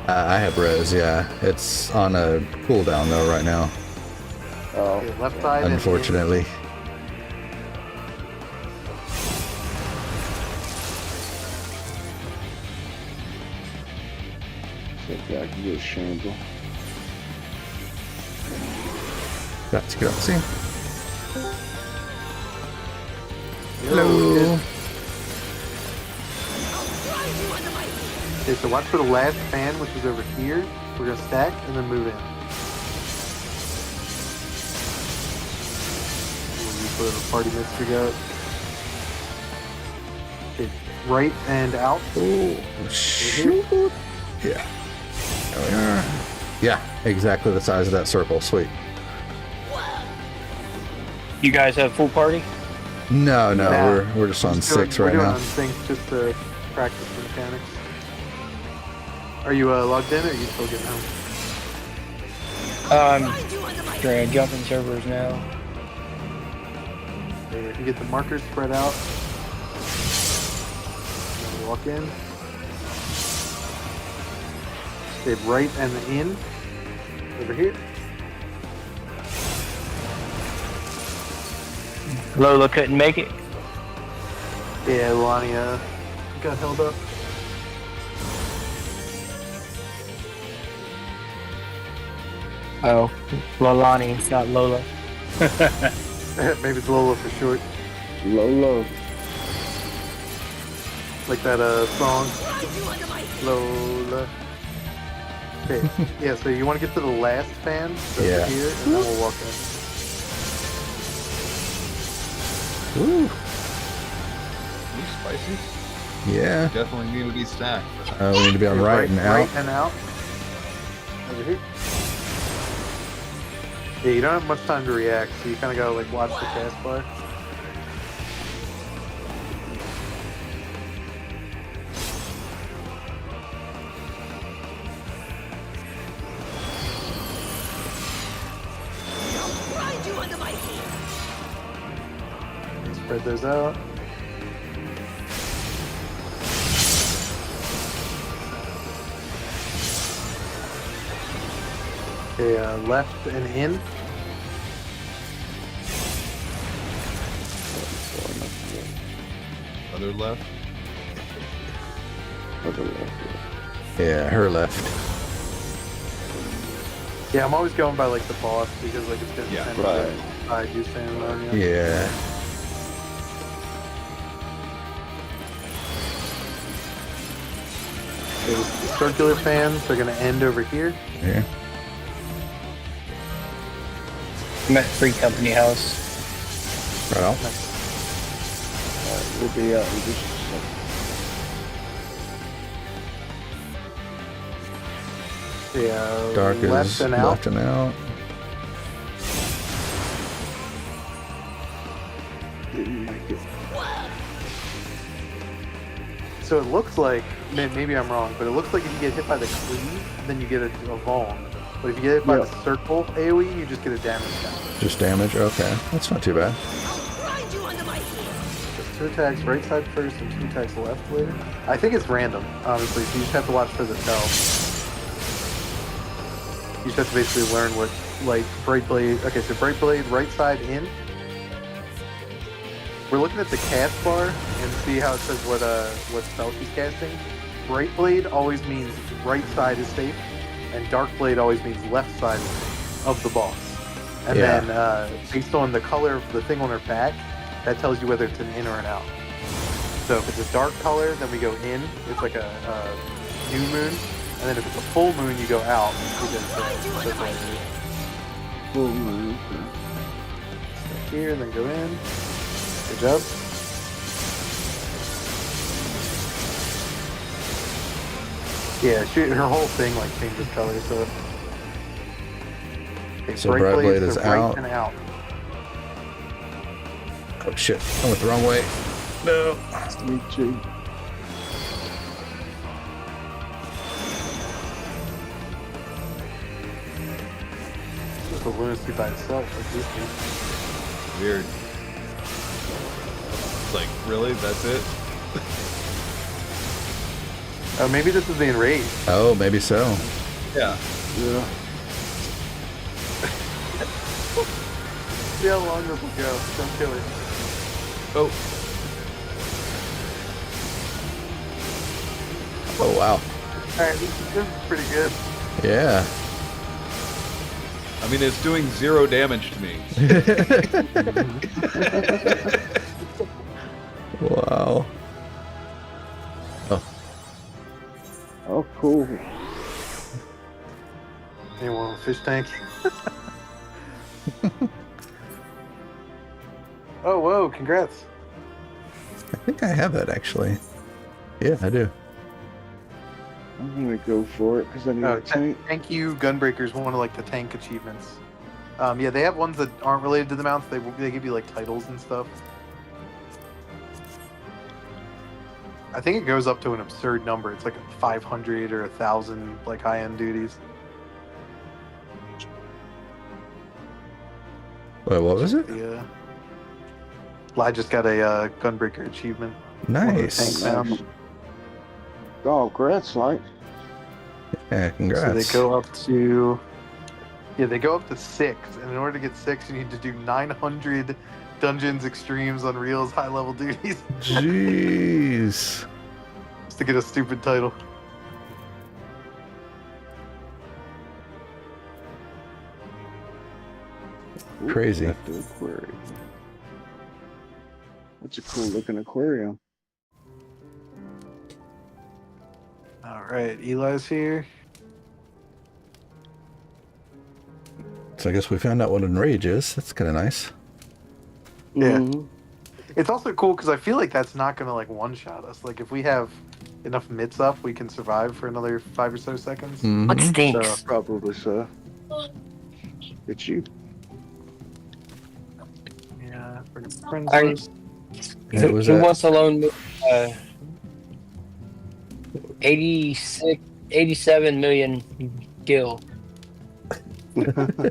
I have res, yeah. It's on a cooldown though right now, Oh, Okay, left side. and- unfortunately. so I can get a shamble. That's good. See. Hello. Okay, so watch for the last fan, which is over here. We're gonna stack and then move in. We'll use whatever party mist we got. Okay, right and out. Oh, shoot. Yeah. There we are. Yeah, exactly the size of that circle. Sweet. You guys have full party? No, no, Nah. we're just on Just doing- 6 we're right doing now. Unsynced just to practice the mechanics. Are you logged in or are you still getting home? I'm trying to jump in servers now. Okay, if you get the markers spread out, and walk in. Stay right and in. Over here. Lola couldn't make it. Yeah, Lonnie got held up. Oh, Lolani, not Lola. Maybe it's Lola for short. Low. Like that song. Lola. Okay. Yeah, so you want to get to the last fan over Yeah. here, and then we'll walk in. Woo. Ooh, spicy. Yeah. Definitely need to be stacked. We need to be on right and out. Right and out. Over here. Yeah, you don't have much time to react, so you kind of gotta like watch the cast bar. Spread those out. Okay, left and in. Other left. Other left. Yeah, her left. Yeah, I'm always going by like the boss because like it's gonna Yeah, depend right. on what side you're standing on. Yeah. Yeah. Those circular fans are gonna end over here. Yeah. I'm at Free Company House. Right on. We'll be out in just a second. Yeah. Dark left is and out. left and out. Didn't make it. So it looks like maybe I'm wrong, but it looks like if you get hit by the cleave, then you get a Vaughn. But if you get hit by Yeah. the circle AoE, you just get a damage down. Just damage? Okay. That's not too bad. I'll grind you under my heel. Just 2 attacks right side first and 2 attacks left later. I think it's random, honestly, so you just have to watch for the tell. You just have to basically learn what, like, Bright Blade. Okay, so Bright Blade, right side in. We're looking at the cast bar and see how it says what spell she's casting. Bright Blade always means right side is safe, and Dark Blade always means left side is safe of the boss. And Yeah. then, based on the color of the thing on her back, that tells you whether it's an in or an out. So if it's a dark color, then we go in. It's like a new moon. And then if it's a full moon, you go out. Because, that's right. Full moon. Stay here and then go in. Good job. Yeah, her whole thing like changes color, so. Okay, So Bright Blade is right out. and out. Oh shit. I went the wrong way. No. Me too. Just a lunacy by itself, like this thing. Weird. It's like, really? That's it? Oh, maybe this is the enraged. Oh, maybe so. Yeah. Yeah. See how long this will go. Don't kill it. Oh, Oh wow. Alright, this is pretty good. Yeah. I mean, it's doing 0 damage to me. Wow. Oh, Oh, cool. Anyone with a fish tank? Oh, whoa, congrats. I think I have that actually. Yeah, I do. I'm gonna go for it because I need Oh, a tank. thank you, Gunbreaker's one of like the tank achievements. Yeah, they have ones that aren't related to the mounts. They give you like titles and stuff. I think it goes up to an absurd number. It's like 500 or 1,000 like high-end duties. Wait, what was it? Yeah. I just got a Gunbreaker achievement. Nice. Thanks, man. Oh, congrats, like. Yeah, So congrats. they go up to, yeah, they go up to 6, and in order to get 6, you need to do 900 dungeons, extremes, unreals, high-level duties Jeez. just to get a stupid title. Ooh, Crazy. got the aquarium. That's a cool looking aquarium. All right, Eli's here. So I guess we found out what enrage is. That's kind of nice. Yeah. Mhm. It's also cool because I feel like that's not gonna like one-shot us. Like if we have enough mitts up, we can survive for another 5 or so seconds. Mhm. What stinks? Probably so. It's you. Yeah, for Alright. princess. Yeah, it was Who at- wants to loan me 87 million gil?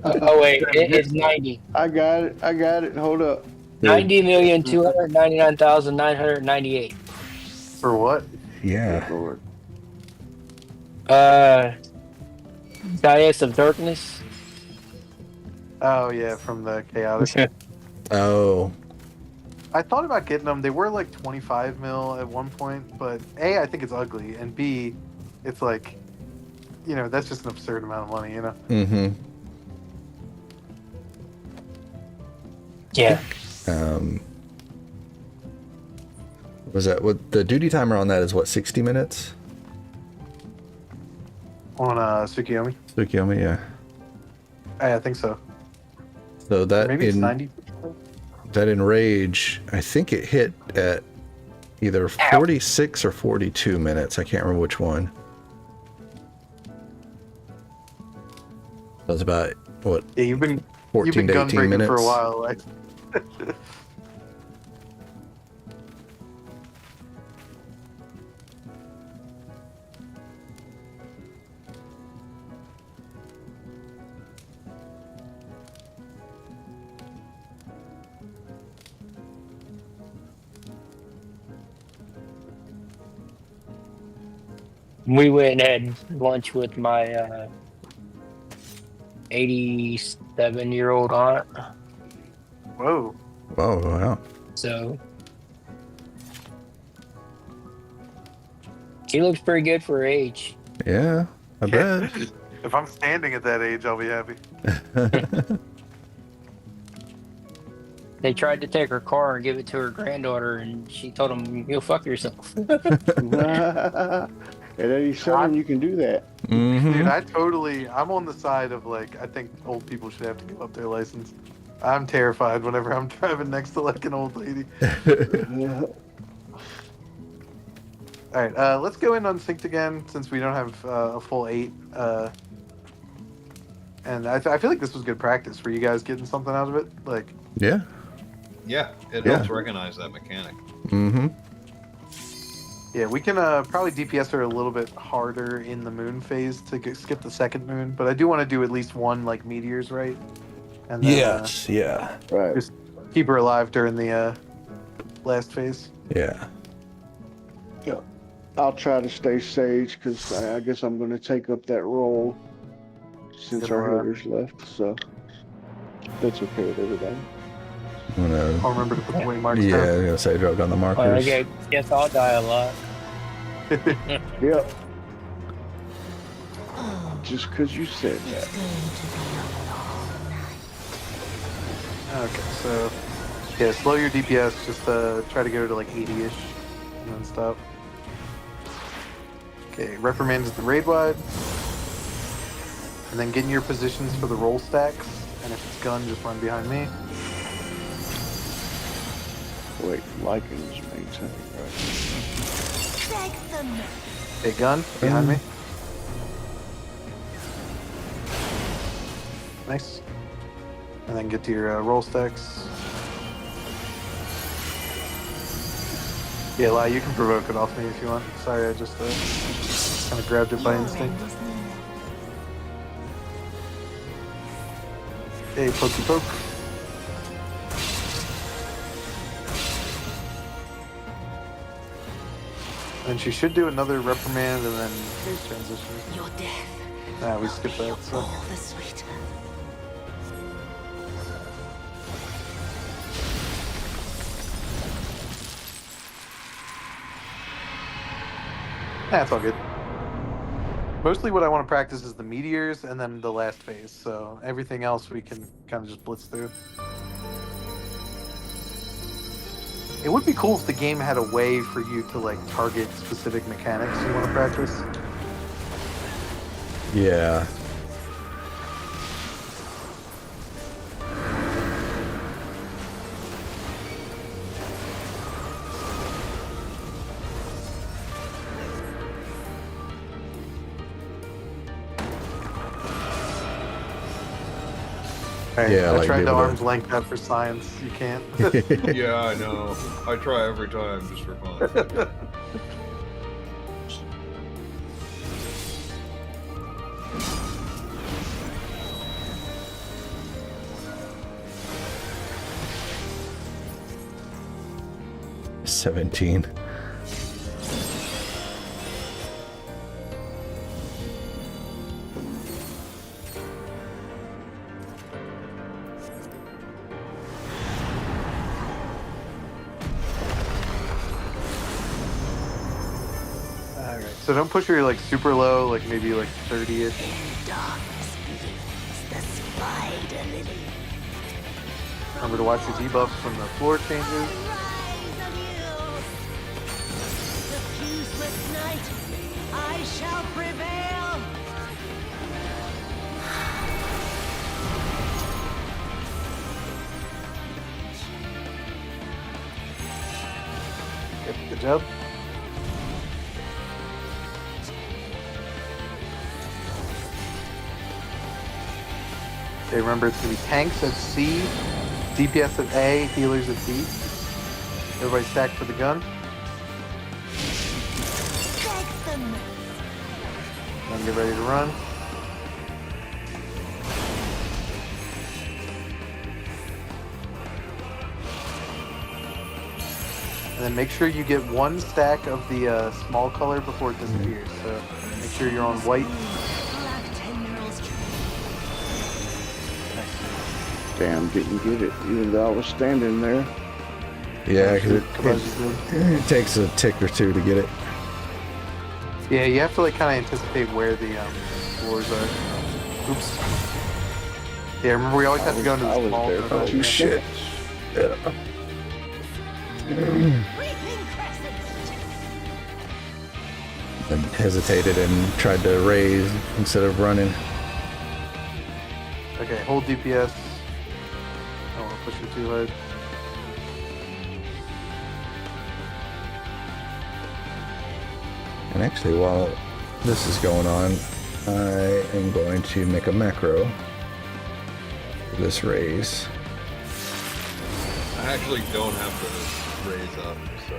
Oh wait, it's 90. I got it. I got it. Hold up. 90,299,998. For what? Yeah. Lord. Goddess of Darkness. Oh yeah, from the chaotic. Oh, I thought about getting them. They were like 25 mil at one point, but A, I think it's ugly, and B, it's like, that's just an absurd amount of money, mm-hmm. Yeah. Was that what the duty timer on that is? What, 60 minutes? On Tsukuyomi. Tsukuyomi, yeah. I think so. So that Maybe it's in 90. that in Rage, I think it hit at either 46 or 42 minutes. I can't remember which one. That was about what? Yeah, you've been 14 to gun 18 breaking minutes for a while. Like. We went and had lunch with my 87-year-old aunt. Whoa. Oh wow! So she looks pretty good for her age. Yeah, I bet. If I'm standing at that age, I'll be happy. They tried to take her car and give it to her granddaughter, and she told them, "You'll fuck yourself." At 87, you can do that. Mm-hmm. Dude, I'm on the side of like, I think old people should have to give up their license. I'm terrified whenever I'm driving next to like an old lady. Yeah. All right, let's go in Unsynced again since we don't have a full 8. And I feel like this was good practice for you guys getting something out of it. Like, Yeah. Yeah, it Yeah. helps recognize that mechanic. Mm-hmm. yeah, we can probably DPS her a little bit harder in the moon phase to skip the second moon, but I do want to do at least one like meteors, right? And then, Yeah. Right. just keep her alive during the last phase. Yeah. I'll try to stay sage because I guess I'm going to take up that role since Good our luck. hitters left. So that's okay with everybody. I'm gonna, I'll remember to put the wing marks yeah, I down. was gonna say drop down the Well, markers. I guess I'll die a lot. Yep. Oh, Just because you said it's that. going to be a long night. Okay, so yeah, slow your DPS. Just try to go to like 80-ish, and then stop. Okay, reprimand is the raid wide, and then get in your positions for the roll stacks. And if it's gun, just run behind me. Wait, liking is maintained, right? Beg them. Okay, gun behind me. Nice. And then get to your roll stacks. Yeah, Lai, you can provoke it off me if you want. Sorry, I just kind of grabbed it by Your instinct. end is near. Okay, pokey poke. And she should do another reprimand and then phase transition. Your death Ah, we will skipped be that, so. all the sweeter. That's all good. Mostly what I want to practice is the meteors and then the last phase, so everything else we can kind of just blitz through. It would be cool if the game had a way for you to like target specific mechanics you want to practice. Yeah. Alright, Yeah, I like tried be to able to- arms length that for science. You can't. Yeah, I know. I try every time just for fun. 17. Alright, so don't push her like super low, like maybe like 30-ish. Darkness bleeds the spider lily. Remember to watch your debuffs when the floor changes. Rise of you. Suffused with night, I shall prevail. Yep, good job. Okay, remember it's gonna be tanks at C, DPS at A, healers at B. Everybody stack for the gun. Take them. Then get ready to run. And then make sure you get one stack of the small color before it disappears. So make sure you're on white. Black tendrils Damn, didn't get it, even though I was standing there. Yeah, because Kabaji's good. it takes a tick or two to get it. Yeah, you have to like kind of anticipate where the floors are. Oops. Yeah, remember we always have to go into I the was small. there for for two the- shit. Yeah. Reaping crescents. And hesitated and tried to raise instead of running. Okay, hold DPS. I don't want to push it too hard. And actually, while this is going on, I am going to make a macro for this raise. I actually don't have to raise up, so. I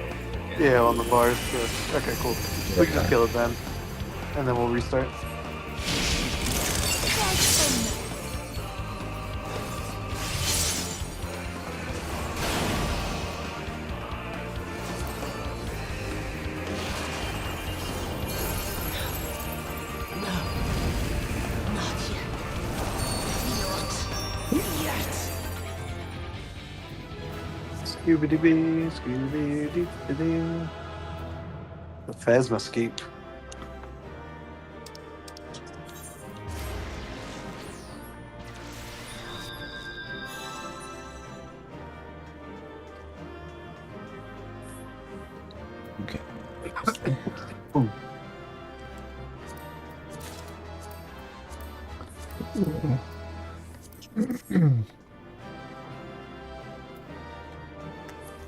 can't Yeah, do on the it. bars. So. Okay, cool. We can just kill it then, and then we'll restart. Take them. No. Not yet. Not yet. Scooby-Doo, Scooby-Doo. The Phasmascape. Okay.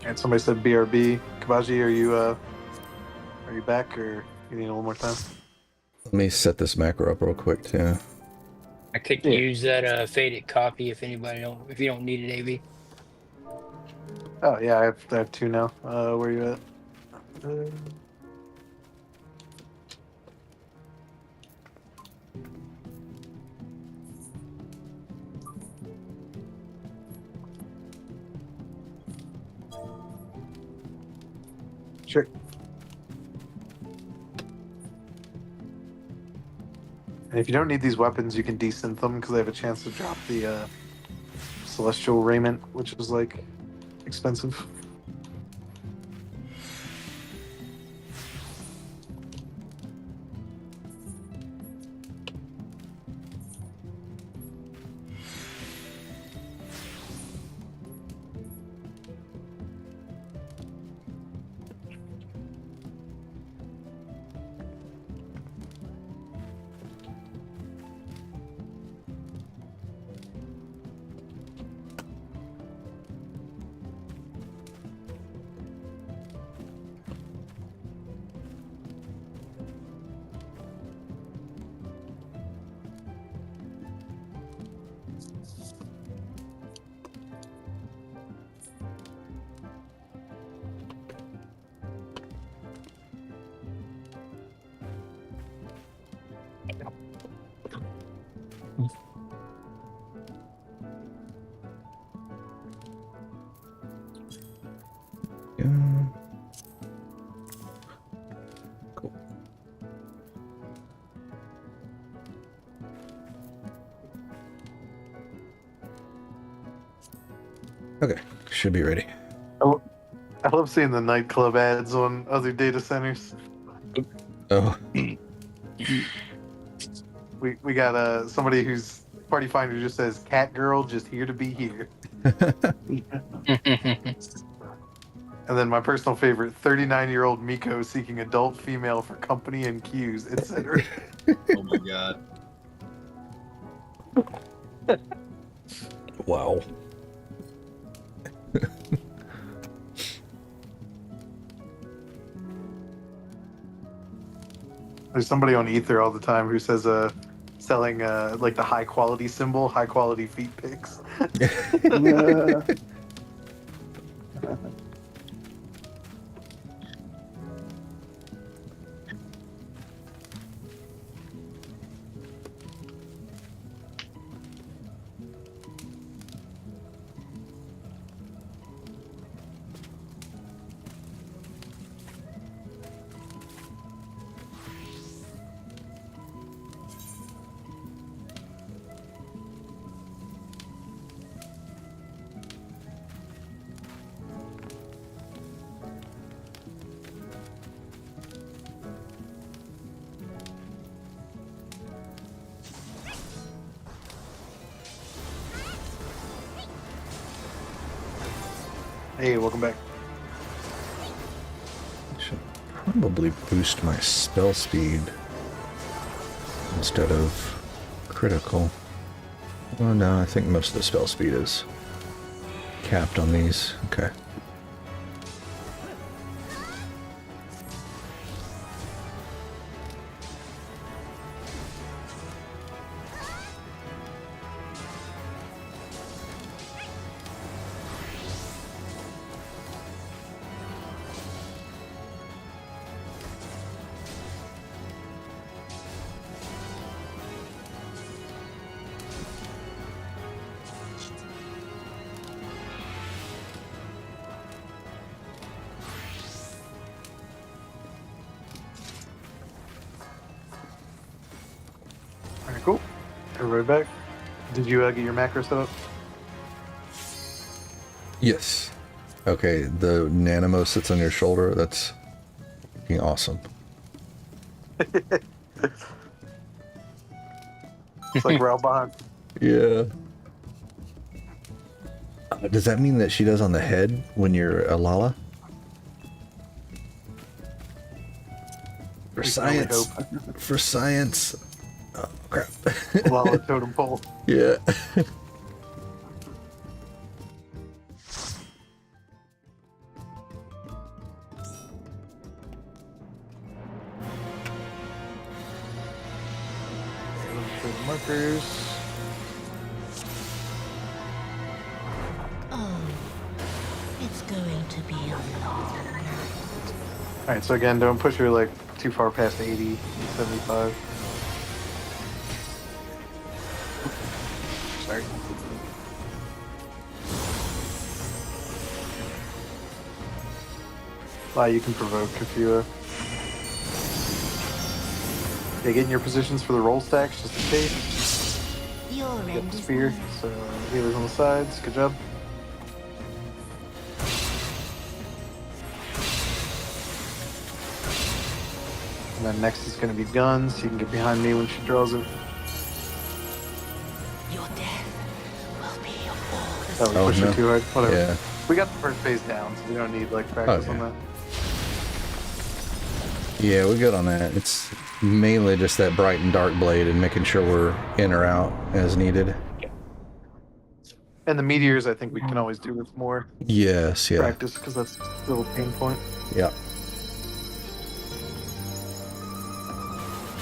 And somebody said BRB. Kabaji, are you back or you need a little more time? Let me set this macro up real quick too. I could Yeah. use that faded copy if if you don't need it, AB. Oh yeah, I have two now. Where are you at? Sure. And if you don't need these weapons, you can desynth them because they have a chance to drop the celestial raiment, which is like expensive. Yeah. Cool. Okay, should be ready. I love seeing the nightclub ads on other data centers. Oh, We got somebody whose party finder just says "Cat girl, just here to be here." And then my personal favorite, 39-year-old Miko seeking adult female for company and cues, etc. Oh my god. wow. There's somebody on Ether all the time who says selling like the high quality symbol, high quality feet pics. Hey, welcome back. Should probably boost my spell speed instead of critical. Oh no, I think most of the spell speed is capped on these. Okay. All right, cool. Everybody back. Did you get your macro set up? Yes. Okay, the Nanimo sits on your shoulder. That's fucking awesome. It's like Rail behind. Yeah. Does that mean that she does on the head when you're a Lala? For We can only science. For science. Oh, crap. Lala totem pole. Yeah. Markers. Oh, it's going to be a long night. All right, so again, don't push her like too far past 80, 75. Sorry. You can provoke if you yeah, get in your positions for the roll stacks just in case. Your Get end the is spear, mine. so healers on the sides. Good job. And then next is going to be guns. You can get behind me when she draws it. Your death will be all That the was Oh, pushing no. too hard. Whatever. Yeah. We got the first phase down, so we don't need like practice on Okay. that. Yeah, we're good on that. It's mainly just that bright and dark blade and making sure we're in or out as needed. And the meteors, I think we can always do with more Yes, yeah. practice because that's still a pain point. Yeah.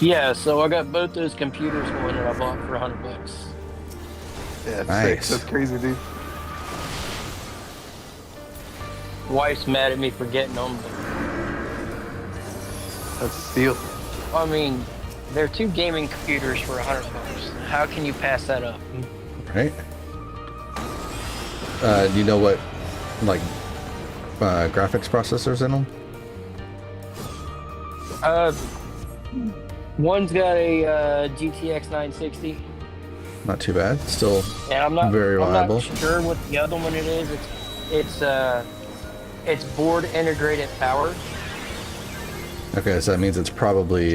Yeah, so I got both those computers going that I bought for $100. Yeah, it's Nice. sick. That's crazy, dude. Wife's mad at me for getting them, but That's a steal. I mean, they're two gaming computers for $100. How can you pass that up? Right? Do you know what, like, graphics processors in them? One's got a GTX 960, Not too bad. Still and I'm not very reliable. I'm not sure what the other one it is. It's board integrated power. Okay, so that means it's probably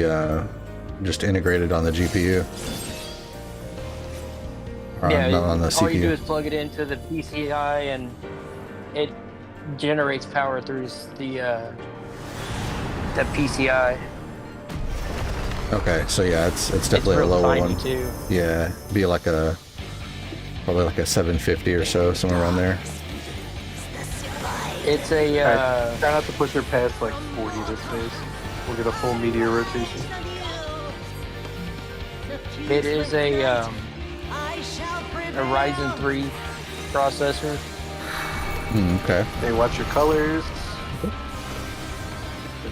just integrated on the GPU. Or Yeah, on the all you do CPU. is plug it into the PCI and it generates power through the PCI. Okay, so yeah, it's definitely It's a real lower tiny one. too. Yeah, be like a probably like a 750 or so, somewhere around there. It's a Alright, try not to push her past like 40 this phase. We'll get a full meteor rotation. it is a Ryzen 3 processor. Okay. Hey, watch your colors.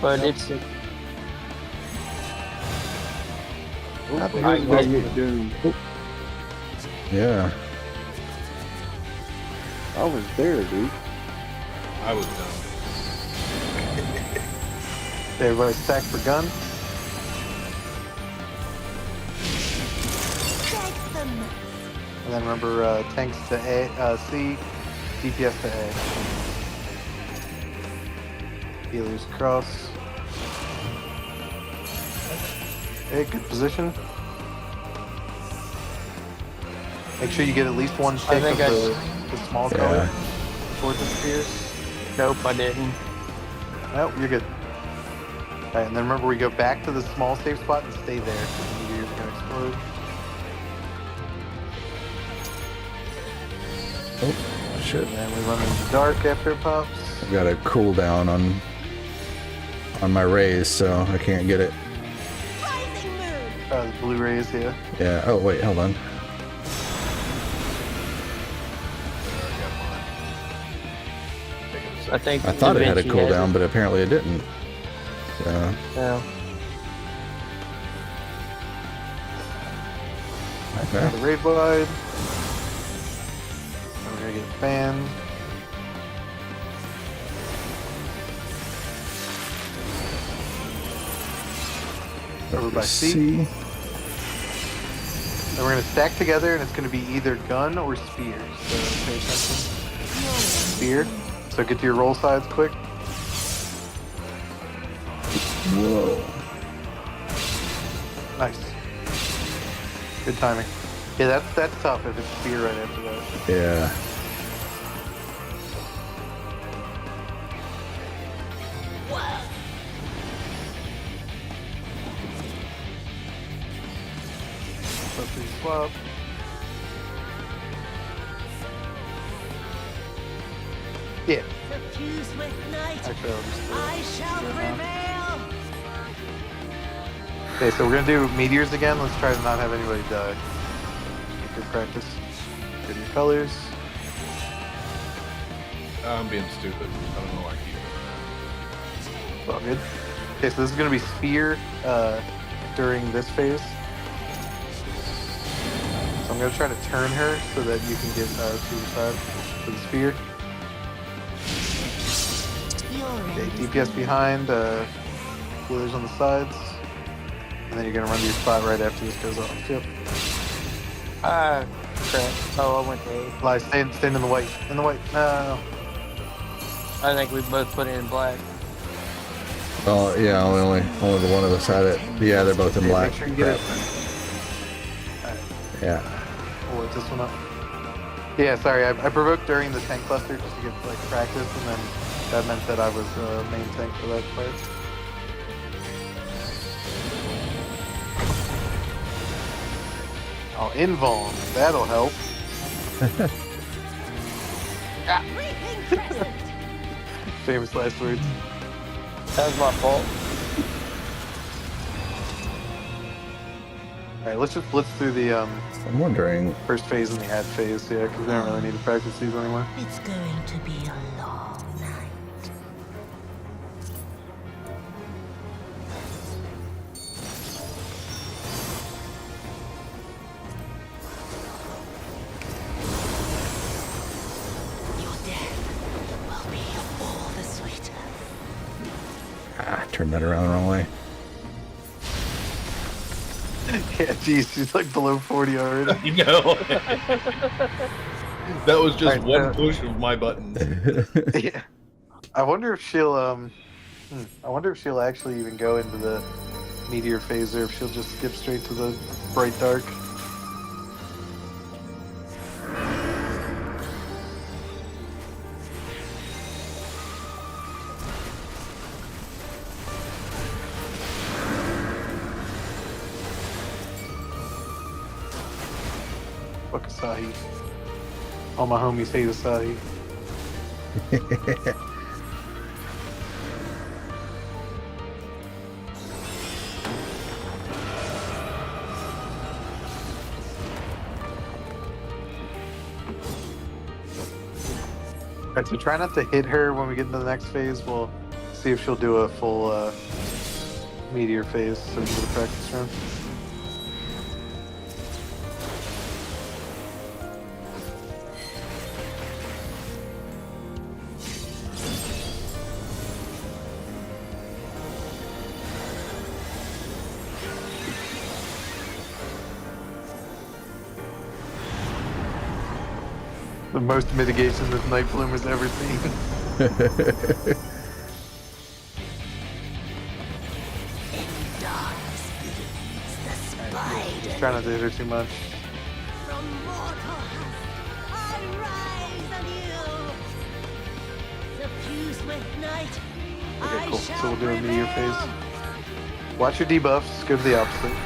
But it's How the I hell did I get- get doomed? Yeah. I was there, dude. I was done. Everybody stack for gun. And then remember tanks to A, C, DPS to A. Healers across. Okay, good position. Make sure you get at least one tick of think the small color Yeah. before it disappears. nope, I didn't. No, you're good. Alright, and then remember we go back to the small safe spot and stay there because the meteors are going to explode. Oh, shit. And then we run into the dark after it pops. I've got a cooldown on my raise, so I can't get it. The Blu-rays, yeah. Yeah. Oh wait, hold on. I think I thought it had a Da Vinci has cooldown, but apparently it didn't. So, No. okay. The raid wide. And we're gonna get fanned. Over by C. C. And we're gonna stack together, and it's gonna be either gun or spear. So pay attention. Spear. So get to your roll sides quick. Whoa. Nice. Good timing. Yeah, that's tough if it's spear right after that. Yeah. Swap. Yeah. Suffused with night, Actually, I'll just. I shall do it now. prevail. Okay, so we're gonna do meteors again. Let's try to not have anybody die. Good practice. Good your colors. I'm being stupid. I don't know why I keep It's all good. Okay, so this is gonna be spear during this phase. So I'm gonna try to turn her so that you can get to the side for the spear. Okay, DPS behind, healers on the sides. And then you're gonna run to your spot right after this goes off. Yep. Ah, crap. Oh, I went to A. Lie, stand in the white. In the white. No. I think we both put it in black. Oh yeah, only the one of us had it. Yeah, they're both in Okay, black. Make sure you get it. Yeah. We'll light this one up. Yeah, sorry, I provoked during the tank cluster just to get like practice, and then that meant that I was main tank for that part. Oh, invuln, that'll help. Famous last words. That was my fault. All right, let's just blitz through the I'm wondering. first phase and the ad phase, yeah, because we don't really need to practice these anymore. It's going to be a long night. Your death will be all the sweeter. Ah, turn that around the wrong way. Yeah, geez, she's like below 40 already. You know. That was just Alright, one push of my button. Yeah. I wonder if she'll I wonder if she'll actually even go into the meteor phase, or if she'll just skip straight to the bright dark. Fuck Asahi. All my homies hate Asahi. Alright, so try not to hit her when we get into the next phase. We'll see if she'll do a full meteor phase so we can get a practice run. The most mitigation this Night Bloomer's ever seen. Try not to hit her too much. From mortal I rise anew. Suffused with night, Okay, cool. I So shall we'll do a meteor prevail. phase. Watch your debuffs. Go to the opposite.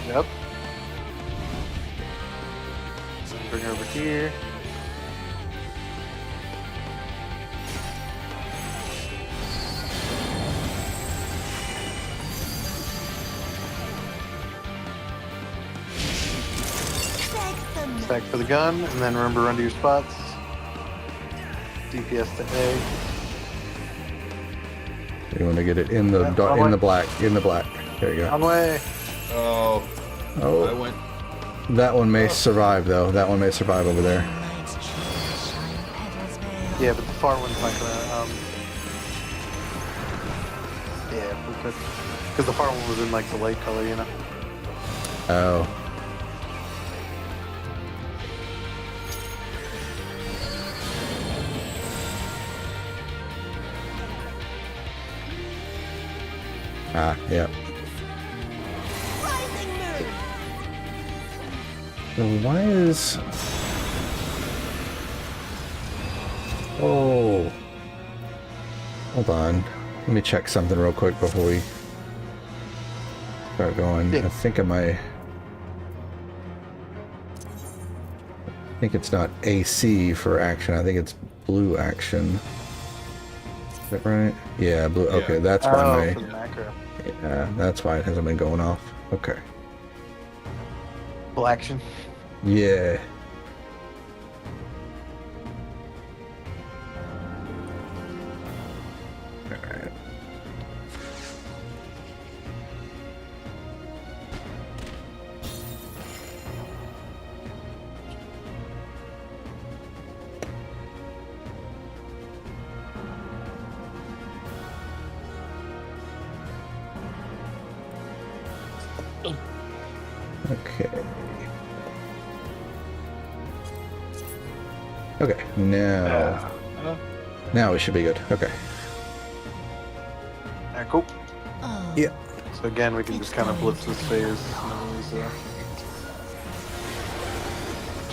Yep. Bring her over here. Stack for the gun, and then remember run to your spots. DPS to A. You want to get it in the Yeah, dark, on in the way. black, in the black. There you go. On way. Oh, I Oh, went. that one may survive though. That one may survive over there. Night's chill shine petals veil. Yeah, but the far one's not gonna. Yeah, because the far one was in like the light color, you know. Oh. Ah, yeah. Rising moon. So why is... Oh. Hold on. Let me check something real quick before we start going. Yeah. I think I think it's not AC for action. I think it's blue action. Is that right? Yeah, blue. Yeah. Okay, that's why Oh, for my... the macro. Yeah, that's why it hasn't been going off. Okay. Full action. Yeah. Alright. Okay. Okay, now we should be good. Okay. Alright, cool. Oh, Yeah. So again, we can just kind of blitz this phase.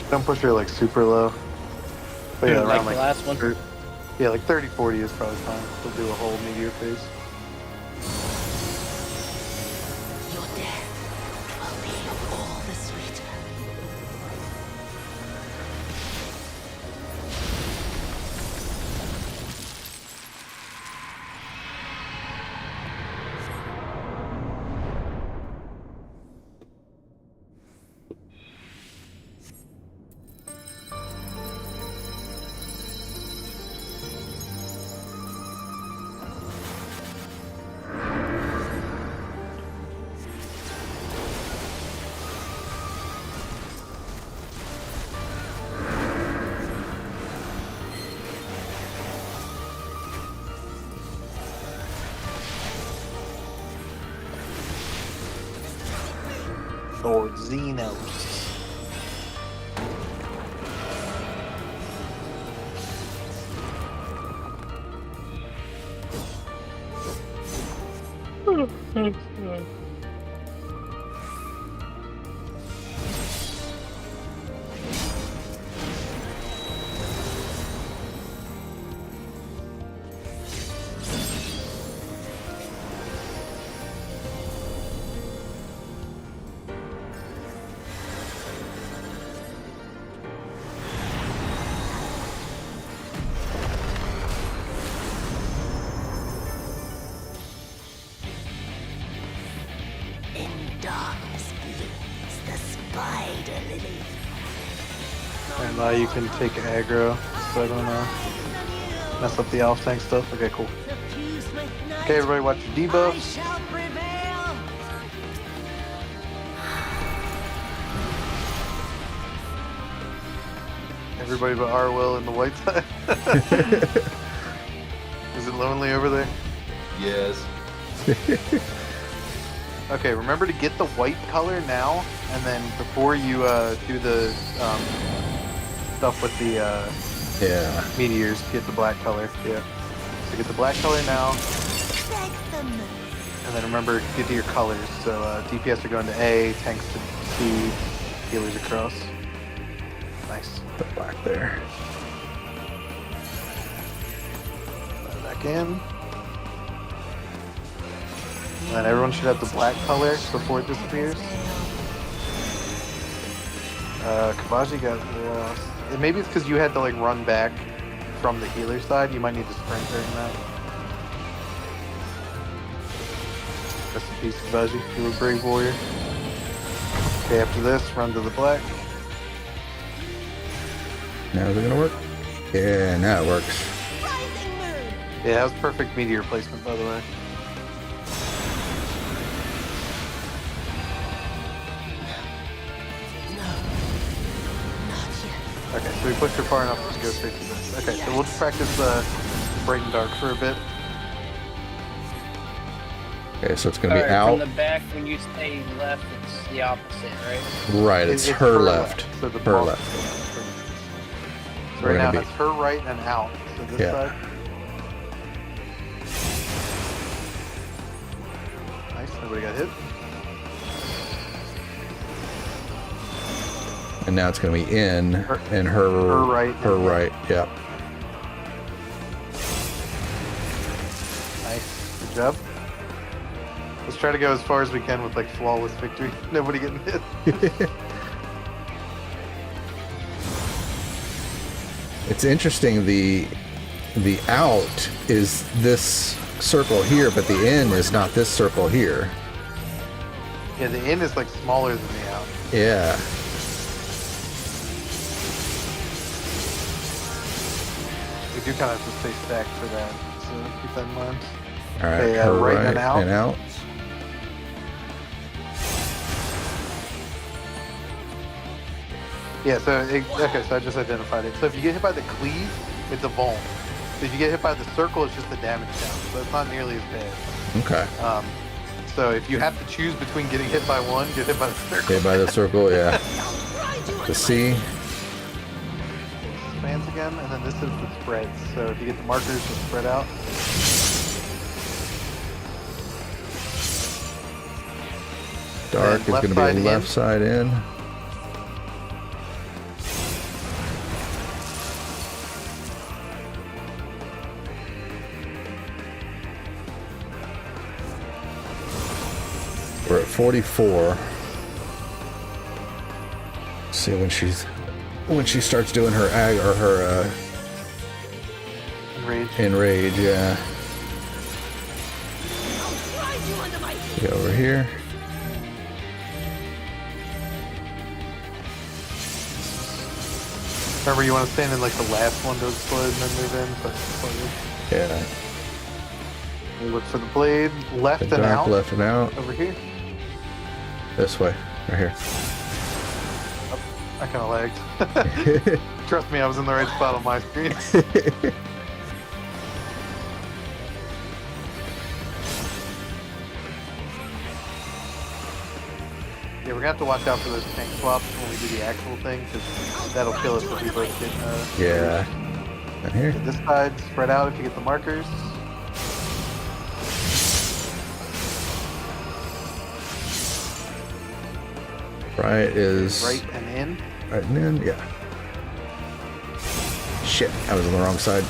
Don't push her like super low. But yeah, Like around the like last one. yeah, like 30-40 is probably fine. We'll do a whole meteor phase. your death will be all the sweeter. Or Xenos. In darkness blooms the spider lily. And now you can take aggro, so I don't mess up the elf tank stuff. Okay, cool. Suffused with night, Okay, everybody watch your I debuffs. shall prevail. Everybody but Arwell and the white side. Is it lonely over there? Yes. Okay, remember to get the white color now, and then before you do the stuff with the Yeah. meteors, get the black color. Yeah. So get the black color now, Beg the moon. and then remember get to your colors. So DPS are going to A, tanks to C, healers across. Nice. Put black there. Put that back in. And then everyone should have the black color before it disappears. Kabaji got lost. Maybe it's because you had to like run back from the healer side. You might need to sprint during that. Rest in peace, Kabaji. You were a brave warrior. Okay, after this, run to the black. Now is it gonna work? Yeah, now it works. Rising moon. Yeah, that was perfect meteor placement, by the way. Not yet. Okay, so we pushed her far enough to go straight to this. Okay, so we'll just practice bright and dark for a bit. Okay, so it's gonna be Alright, out. From the back, when you stay left, it's the opposite, right? Right, it's her left. So the Her boss- left. So We're right now gonna be- it's her right and out. So this Yeah. side. Nice, nobody got hit. And now it's gonna be in Her- and her her right Her and- right. Yep. Nice, good job. Let's try to go as far as we can with like flawless victory. Nobody getting hit. It's interesting. The out is this circle here, but the in is not this circle here. Yeah, the in is like smaller than the out. Yeah. We do kind of have to stay stacked for that, so keep that in mind. All right. Okay, her right right and out. and out. Yeah, so okay, so I just identified it. So if you get hit by the cleave, it's a vuln. So if you get hit by the circle, it's just the damage down. So it's not nearly as bad. Okay. So if you have to choose between getting hit by one, get hit by the circle. Okay, by the circle. Yeah. The C. Expands again, and then this is the spreads. So if you get the markers, just spread out. Dark And is left gonna side be in. left side in. We're at 44. See when she starts doing her ag or her Enrage. enrage, yeah. I'll grind you under my feet. Get over here. Remember, you want to stand in like the last one to explode and then move in. So explode. Yeah. You look for the blade, left The and dark out. left and out. Over here. This way. Right here. I kind of lagged. Trust me, I was in the right spot on my screen. Yeah, we're gonna have to watch out for those tank swaps when we do the actual thing, because that'll kill us if we both get. Yeah. Right here. This side, spread out if you get the markers. Right is Right and in. right and in. Yeah. Shit, I was on the wrong side.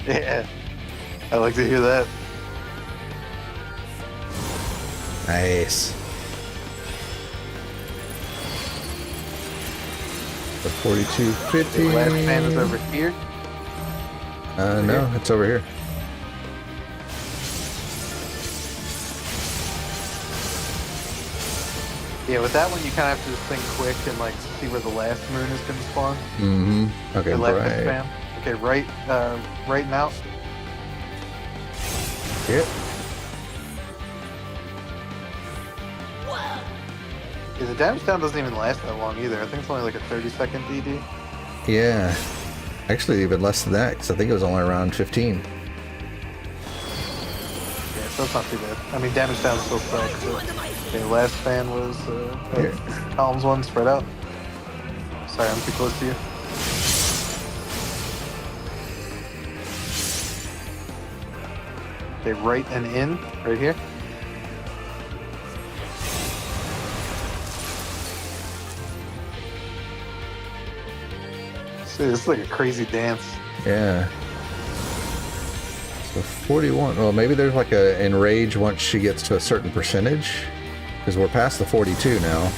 Yeah. I like to hear that. Nice. The 4250. The last fan is over here. No, it's over here. Yeah, with that one you kind of have to just think quick and like see where the last moon is going to spawn. Mm-hmm. Okay, The left right. spam. Okay, right and out. Yep. Yeah, the damage down doesn't even last that long either. I think it's only like a 30-second DD. Yeah. Actually, even less than that, because I think it was only around 15. Yeah, so it's not too bad. I mean, damage down still sucks. So. Okay, last fan was Here. columns one, spread out. Sorry, I'm too close to you. Okay, right and in, right here. See, this is like a crazy dance. Yeah. So 41. Well, maybe there's like a enrage once she gets to a certain percentage, because we're past the 42 now.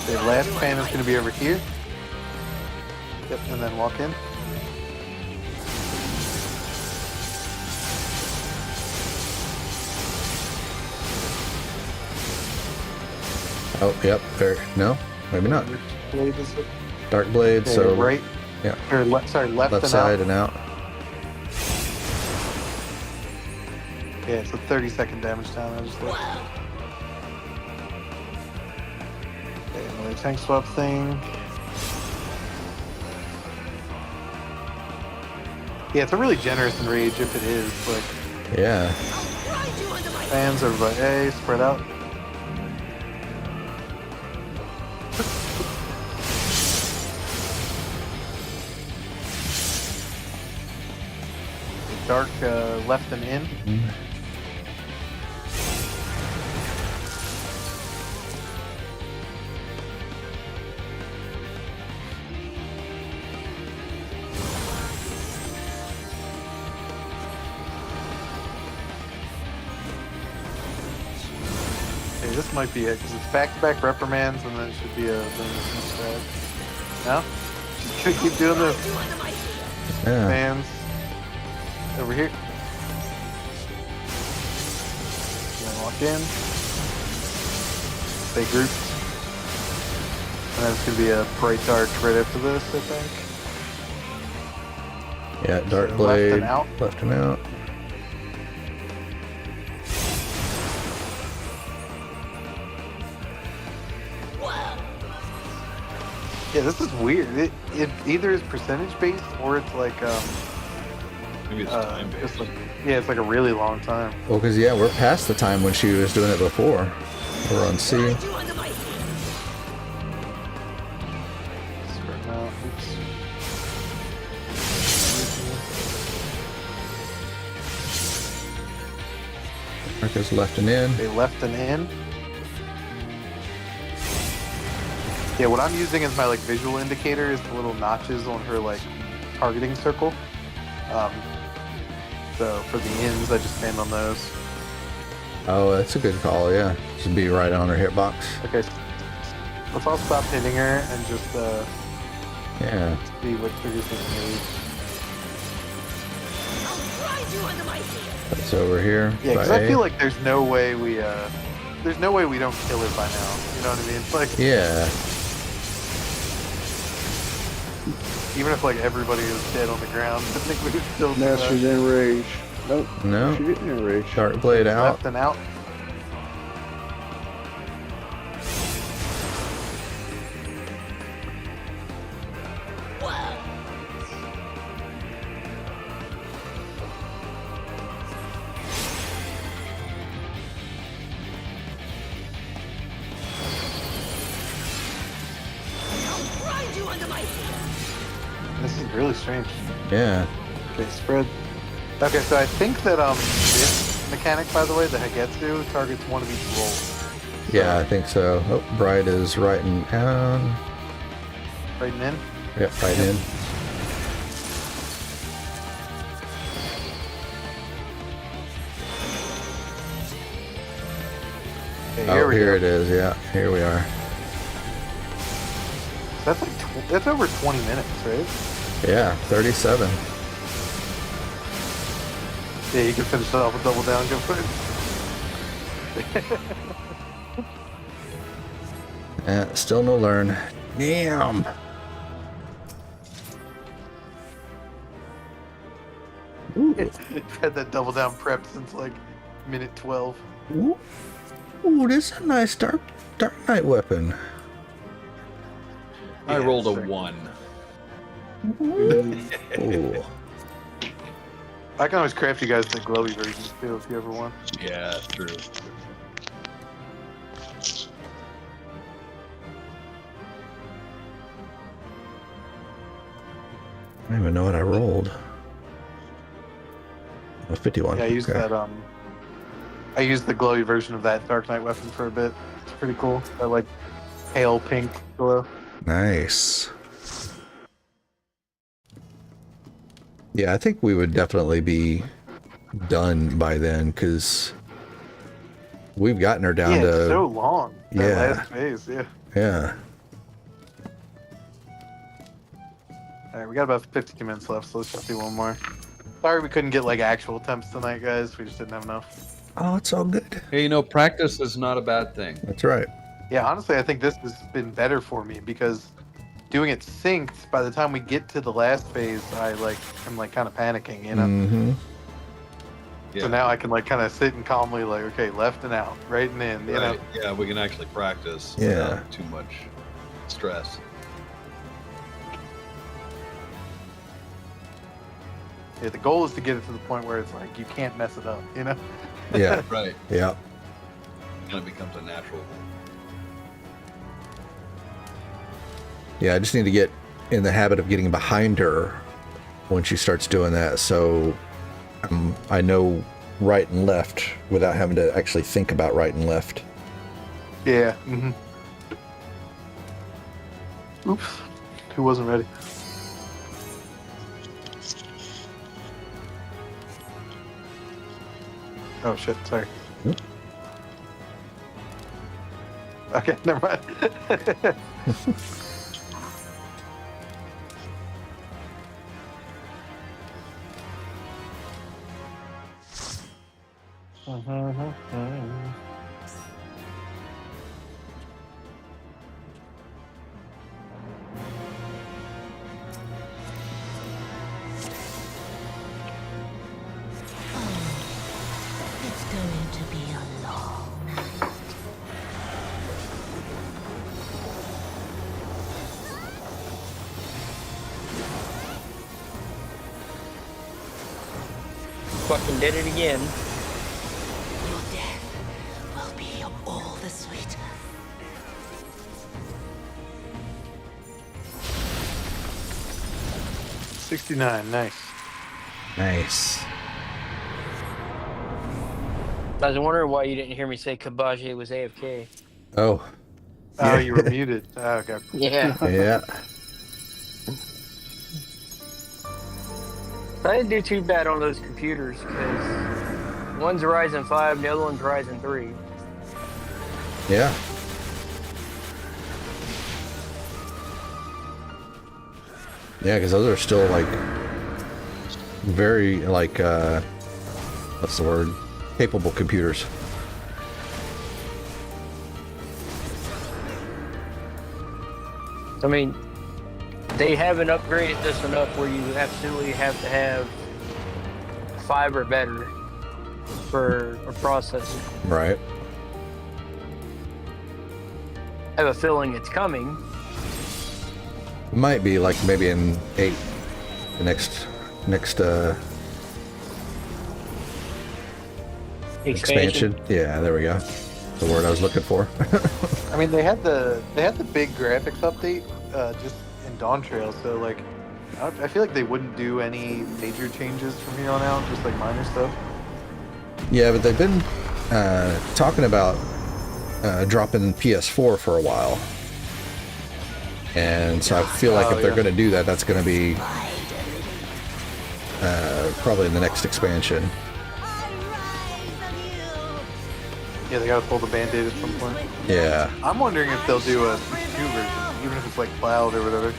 The last fan is going to be over here. Yep, and then walk in. Oh, yep. There. No, maybe not. Which blade is it? Dark blade. Okay, So right. Yeah. Or left. Sorry, left, Left and side out. and out. Yeah, it's a 30-second damage down. I just looked. Okay, another tank swap thing. Yeah, it's a really generous enrage if it is. Like, Yeah. fans over by A, spread out. Dark left and in. Okay, this might be it because it's back-to-back reprimands and then it should be a bonus instead. No? Just gonna keep doing this. Yeah. Fans over here. And then walk in. Stay grouped. And then it's gonna be a bright dark right after this, I think. Yeah. Dark So blade. left and out. Left and out. Yeah, this is weird. It either is percentage based or it's like Maybe it's time it's based. like, yeah, it's like a really long time. Well, because yeah, we're past the time when she was doing it before. We're on C. Spread out. Oops. Marcus left and in. They left and in. Yeah, what I'm using as my like visual indicator is the little notches on her like targeting circle. So for the ins, I just stand on those. Oh, that's a good call. Yeah, just be right on her hitbox. Okay, let's all stop hitting her and just Yeah. see what triggers this move. That's over here. Yeah, because by I A. feel like there's no way we don't kill her by now. You know what I mean? It's like Yeah. even if like everybody was dead on the ground, I think we would still do Now that. she's enraged. Nope. No. She didn't enrage. Dark blade out. Left and out. This is really strange. Yeah. Okay, spread. Okay, so I think that this mechanic, by the way, the Hagetsu, targets one of each roll. Yeah, I think so. Oh, Bright is writing down. Writing in? Yep, right in. Okay, Oh, we here go. it is. Yeah, here we are. That's like that's over 20 minutes, right? Yeah, 37. Yeah, you can finish it off with double down. Go for it. Yeah, still no learn. Damn. Had that double down prep since like minute 12. Ooh, ooh, this is a nice dark knight weapon. I Yeah, rolled a sick. 1. Ooh. I can always craft you guys the glowy versions too if you ever want. Yeah, true. I don't even know what I rolled. A 51. Yeah, I used okay. that. I used the glowy version of that Dark Knight weapon for a bit. It's pretty cool. That like pale pink glow. Nice. Yeah, I think we would definitely be done by then because we've gotten her down Yeah, to it's so long. That Yeah. last phase, yeah. yeah. All right, we got about 15 minutes left, so let's just do one more. Sorry we couldn't get like actual temps tonight, guys. We just didn't have enough. Oh, it's all good. Hey, practice is not a bad thing. That's right. Yeah, honestly, I think this has been better for me because doing it synced, by the time we get to the last phase, I'm like kind of panicking, you know? Mm-hmm. Yeah. So now I can like kind of sit and calmly like, okay, left and out, right and in, you know? Right. Yeah, we can actually practice Yeah. without too much stress. Yeah, the goal is to get it to the point where it's like you can't mess it up, you know? Yeah. Right. Yeah. And it becomes a natural. Yeah, I just need to get in the habit of getting behind her when she starts doing that, so I know right and left without having to actually think about right and left. Yeah. Mm-hmm. Oops. Who wasn't ready? Oh shit, sorry. Okay, never mind. It's going to be a long night. Fucking did it again. Your death will be all the sweeter. $69, nice. Nice. I was wondering why you didn't hear me say Kabaji was AFK. Oh. Oh, you were muted. Oh, okay. Yeah. Yeah. I didn't do too bad on those computers because one's Ryzen 5, the other one's Ryzen 3. Yeah. Yeah, because those are still like very like what's the word? Capable computers. I mean, they haven't upgraded this enough where you absolutely have to have 5 or better for a processor. Right. I have a feeling it's coming. Might be like maybe in 8, the next expansion. Yeah, there we go. The word I was looking for. I mean, they had the big graphics update just in Dawn Trail, so like I feel like they wouldn't do any major changes from here on out, just like minor stuff. Yeah, but they've been talking about dropping PS4 for a while. And so I feel like if they're going to do that, that's going to be probably in the next expansion. Yeah, they gotta pull the band-aid at some point. Yeah. I'm wondering if they'll do a 2 version, even if it's like cloud or whatever.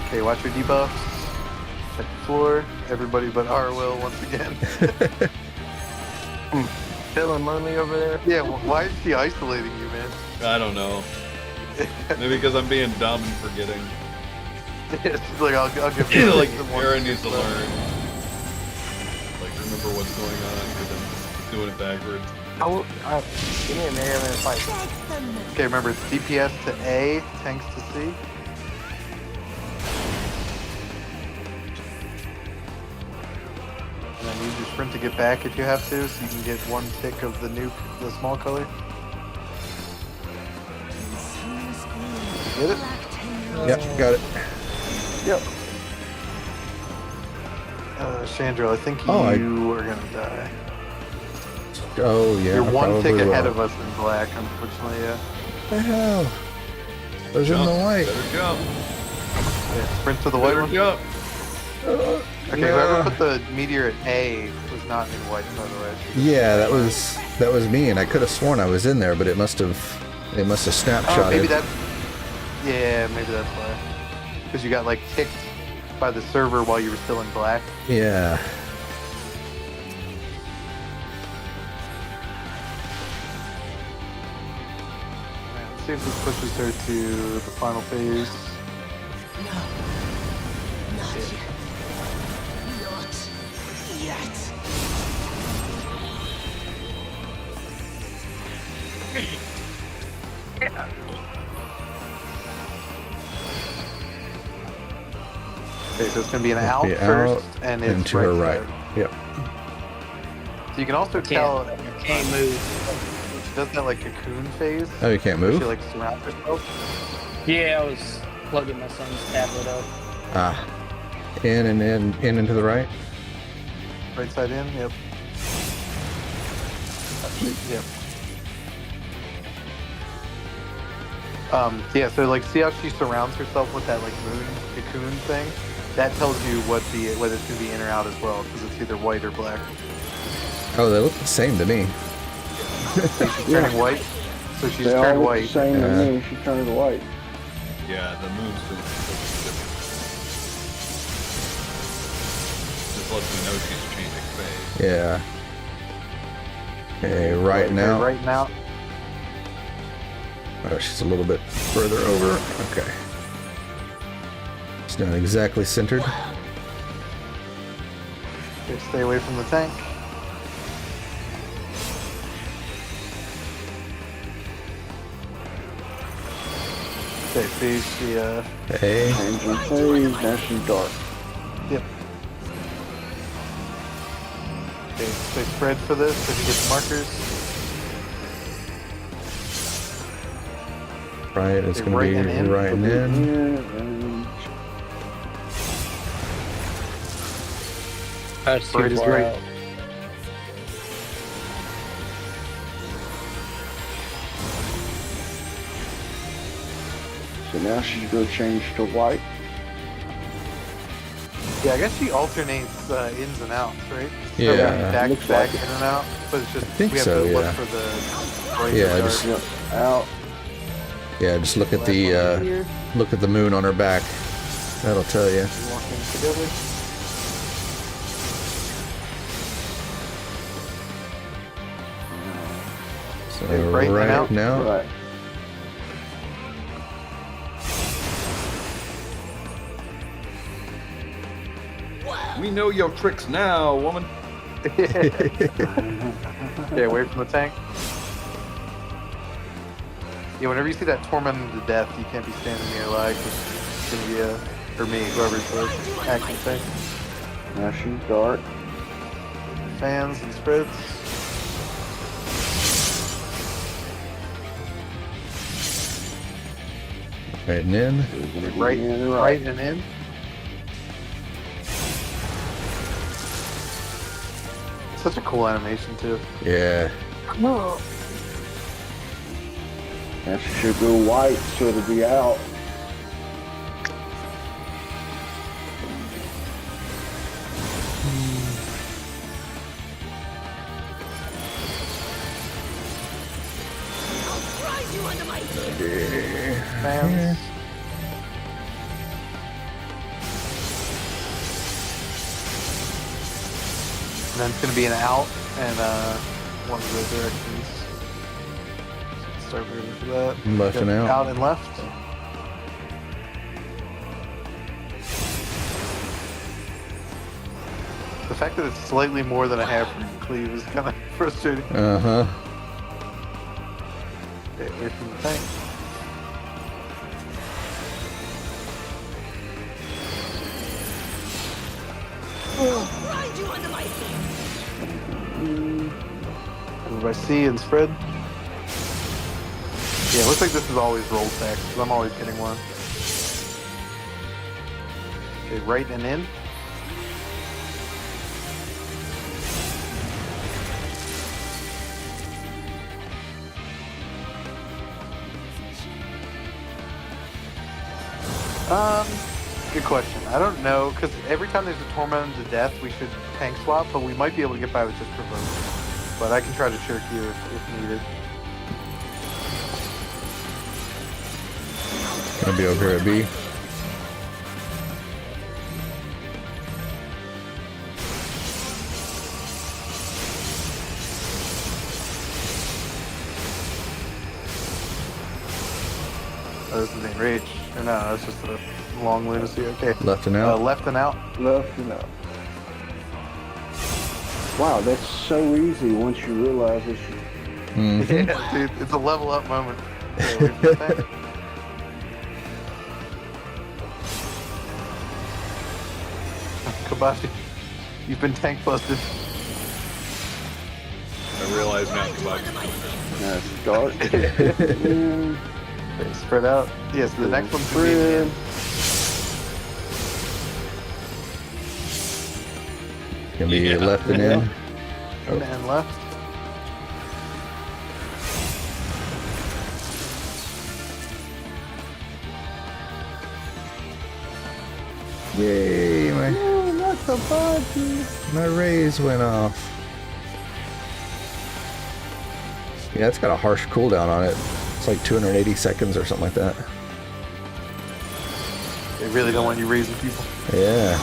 Okay, watch your debuffs. Check the floor. Everybody but Harwell once again. Feeling lonely over there? Yeah, well, why is she isolating you, man? I don't know. Maybe because I'm being dumb and forgetting. She's like, I'll give you Like, some more Aaron needs to stuff. learn. Like, remember what's going on because I'm doing it backwards. Give me a minute, I'm gonna fight. Okay, remember, it's DPS to A, tanks to C. And then use your sprint to get back if you have to, so you can get 1 tick of the small color. Get it? Yep, got it. Yep. Chandra, I think Oh, you are gonna die. Oh, yeah. You're 1 tick probably ahead will. of us in black, unfortunately, yeah. What the hell? Those in Jump. the white. Better jump. Yeah, sprint to the white Better one. jump. Okay, whoever put the meteor at A was not in white, by the way. Yeah, that was me, and I could have sworn I was in there, but it must have snapshotted. Oh, maybe that's... Yeah, maybe that's why. Because you got, like, ticked by the server while you were still in black. Yeah. Let's see if this pushes her to the final phase. No. Not yet. Not yet. Okay, so it's going to be an out Be first, out and it's and to her right. side. Yep. So you can also tell... Can't move. She does that, like, cocoon phase. Oh, you can't where move? She, like, surrounds herself. Yeah, I was plugging my son's tablet up. Ah. In and to the right. Right side in, yep. Yep. Yeah, so like see how she surrounds herself with that like moon cocoon thing? That tells you whether it's gonna be in or out as well, because it's either white or black. Oh, they look the same to me. So she's turning white. So she's They all turned look white. the same Yeah. to me. She turned white. Yeah, the moon's doing something different. Just lets me know she's changing phase. Yeah. Okay, right now. Right now. Oh, she's a little bit further over. Okay. It's not exactly centered. Okay, stay away from the tank. Okay, see, she Hey. Changing phase. Now she's dark. yep. Okay, stay spread for this so you get the markers. Right, it's Okay, gonna right be and in. right and in. And That's too Right is far right. out. so now she's going to change to white. Yeah, I guess she alternates ins and outs, right? Yeah. So back Looks to back, like it. in and out. But it's just think we have so, to look yeah. for the right Yeah, and just- dark. Yep. Out. Yeah, just look at Last one the here. look at the moon on her back. That'll tell you. Walking together. So Okay, right and right out. now. Right. We know your tricks now, woman. Okay, away from the tank. Yeah, whenever you see that tormented to death, you can't be standing near lag. It's gonna be or me, whoever's the acting thing. Now she's dark. Fans and spreads. Right and in. We're gonna be Right, in and right and in. such a cool animation too. Yeah. That should go white, so it'll be out. Fans. And then it's gonna be an out and one of the directions. Start moving for that. Left and Got out. Out and left. The fact that it's slightly more than a half from cleave is kind of frustrating. Uh-huh. Stay away from the tank. Move by C and spread. Yeah, it looks like this is always roll text, because I'm always getting one. Okay, right and in. Good question. I don't know, because every time there's a Torment to death, we should tank swap, but we might be able to get by with just Provoke. But I can try to shirk you if needed. Gonna be over here at B. Oh, this is the rage. Or no, that's just a long lunacy. Okay. Left and out. Left and out. Left and up. Wow, that's so easy once you realize it's Mhm. Yeah, dude, it's a level up moment. Stay away from the tank. Kobashi, you've been tank busted. I realize now. That's dark. Okay, spread out. Yes, the next one's gonna be at the end. Gonna be Yeah. left and in. And left. Yay, Oh, not the body. my raise went off. Yeah, it's got a harsh cooldown on it. It's like 280 seconds or something like that. They really don't want you raising people. Yeah.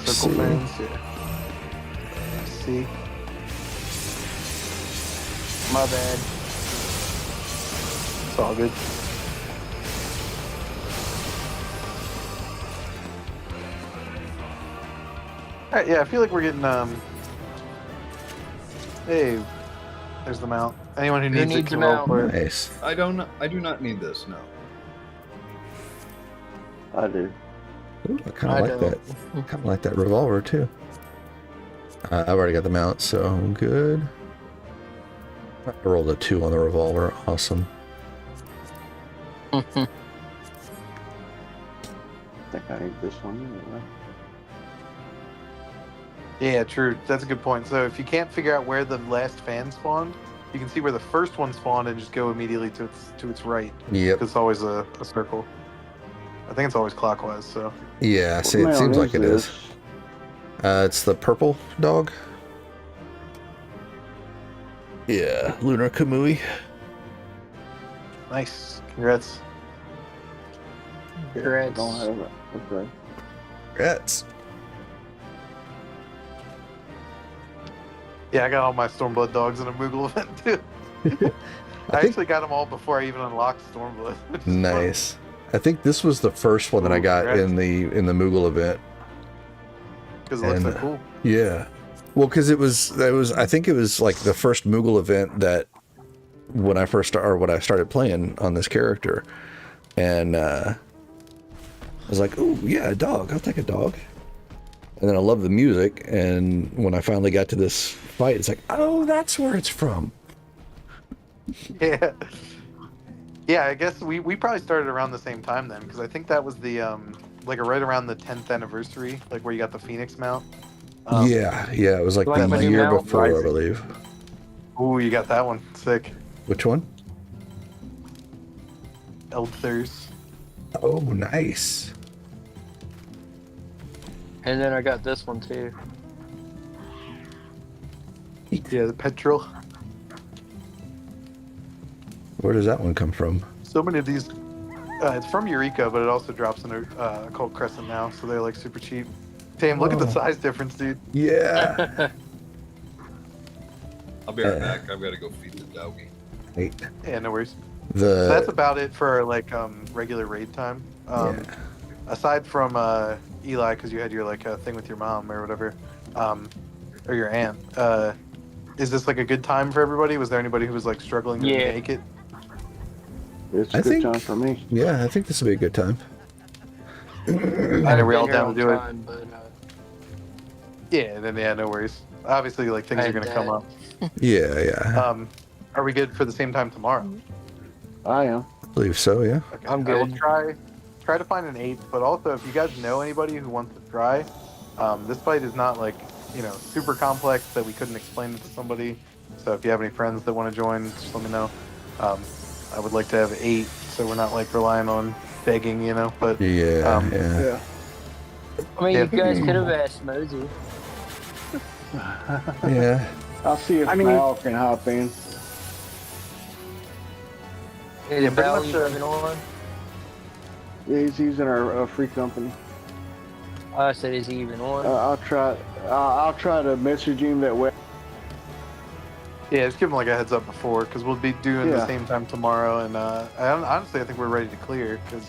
Circle C. fans, yeah. C. My bad. It's all good. Alright, yeah, I feel like we're getting, Hey, there's the mount. Anyone who Who needs it needs can a roll mount? for it. Nice. I do not need this. No. I do. Ooh, I kind I of like that. Kind of like that revolver too. I've already got the mount, so I'm good. I rolled a 2 on the revolver. Awesome. I think I need this one anyway. Yeah, true. That's a good point. So if you can't figure out where the last fan spawned, you can see where the first one spawned and just go immediately to its right. Yep. Because it's always a circle. I think it's always clockwise, so. Yeah, What see, it mount seems like it this? is. It's the purple dog. Yeah, Lunar Kamui. Nice. Congrats. I Congrats. don't have it. Okay. Congrats. Yeah, I got all my Stormblood dogs in a Moogle event too. I think- actually got them all before I even unlocked Stormblood. which is fun. Nice. I think this was the first one that I Ooh, got congrats. in the Moogle event. Because it looks And- so cool. Yeah. Well, because I think it was like the first Moogle event that when I started playing on this character, and I was like, "Oh yeah, a dog. I'll take a dog." And then I love the music, and when I finally got to this fight, it's like, "Oh, that's where it's from." Yeah. Yeah, I guess we probably started around the same time then, because I think that was the like right around the 10th anniversary, like where you got the Phoenix mount. Yeah, it was like Like the my new year mount, before, I Rising. believe. Ooh, you got that one. Sick. Which one? Eldthers. Oh, nice. And then I got this one too. Yeah, the petrol. Where does that one come from? So many of these. It's from Eureka, but it also drops in a called Crescent now, so they're like super cheap. Damn, look at the Oh. size difference, dude. Yeah. I'll be right back. I've got to go feed the doggy. Wait. Yeah, no worries. The So that's about it for like regular raid time. Yeah. Aside from Eli, because you had your like thing with your mom or whatever, or your aunt. Is this like a good time for everybody? Was there anybody who was like struggling to Yeah. make it? It's I a good think- time for me. Yeah, I think this will be a good time. I know we're all Been here down on to do it. time, but, Yeah, then yeah, no worries. Obviously, like things are And, gonna come up. Yeah. Are we good for the same time tomorrow? I am. I believe so, yeah. Okay. I'm I will good. try to find an 8th, but also if you guys know anybody who wants to try, this fight is not like super complex that we couldn't explain it to somebody. So if you have any friends that want to join, just let me know. I would like to have 8, so we're not like relying on begging, But Yeah, yeah. Yeah. I mean, Yeah. you guys could have asked Mosey. Yeah. I'll see if Mal can hop in. Is Yeah, the pretty Ballad much, even on? Yeah, he's using our free company. I said, is he even on? I'll try. I'll try to message him that way. yeah, just give them like a heads up before, because we'll be doing the Yeah. same time tomorrow. And honestly, I think we're ready to clear, because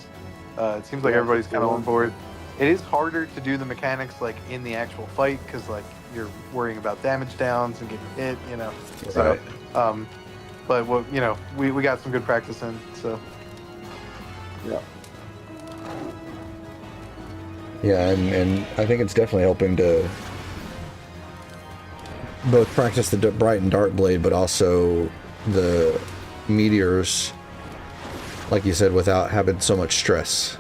it seems like Yeah, everybody's kind of cool. on board. It is harder to do the mechanics like in the actual fight, because like you're worrying about damage downs and getting hit, So, Right. but what we got some good practice in, so. Yeah. Yeah, and I think it's definitely helping to both practice the bright and dark blade, but also the meteors, like you said, without having so much stress.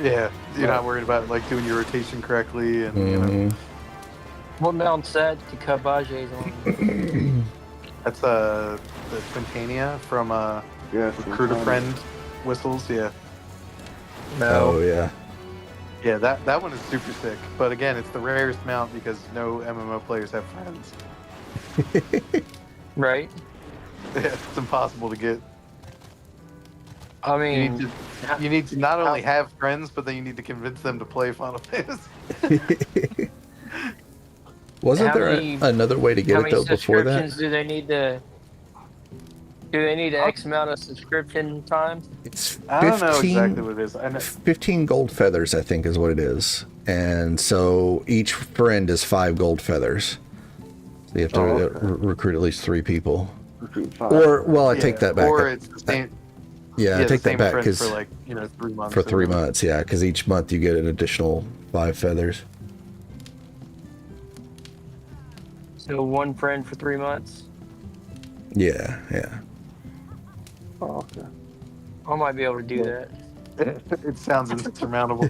Yeah, you're not worried about like doing your rotation correctly, and Mhm. What mount's that? The Kabage's on. that's the Quintania from Yeah. Recruiter Friend whistles. Yeah, Oh yeah. yeah, that one is super sick. But again, it's the rarest mount because no MMO players have friends. Right? Yeah, it's impossible to get. I You mean, need to, you need to not only have friends, but then you need to convince them to play Final Fantasy. Wasn't How there many- another way to how get it many though before that? subscriptions do they need to? Do they need X amount of subscription time? It's I don't know exactly what it is. I know, 15 gold feathers, I think, is what it is. And so each friend is 5 gold feathers. So you have to recruit at least 3 people. Or, well, I take that back. Or it's the same. Yeah, I the take that same back friend because for like 3 months. for or 3 whatever. months, yeah, because each month you get an additional 5 feathers. So one friend for 3 months. Yeah, yeah. Oh, okay. I might be able to do that. It sounds insurmountable.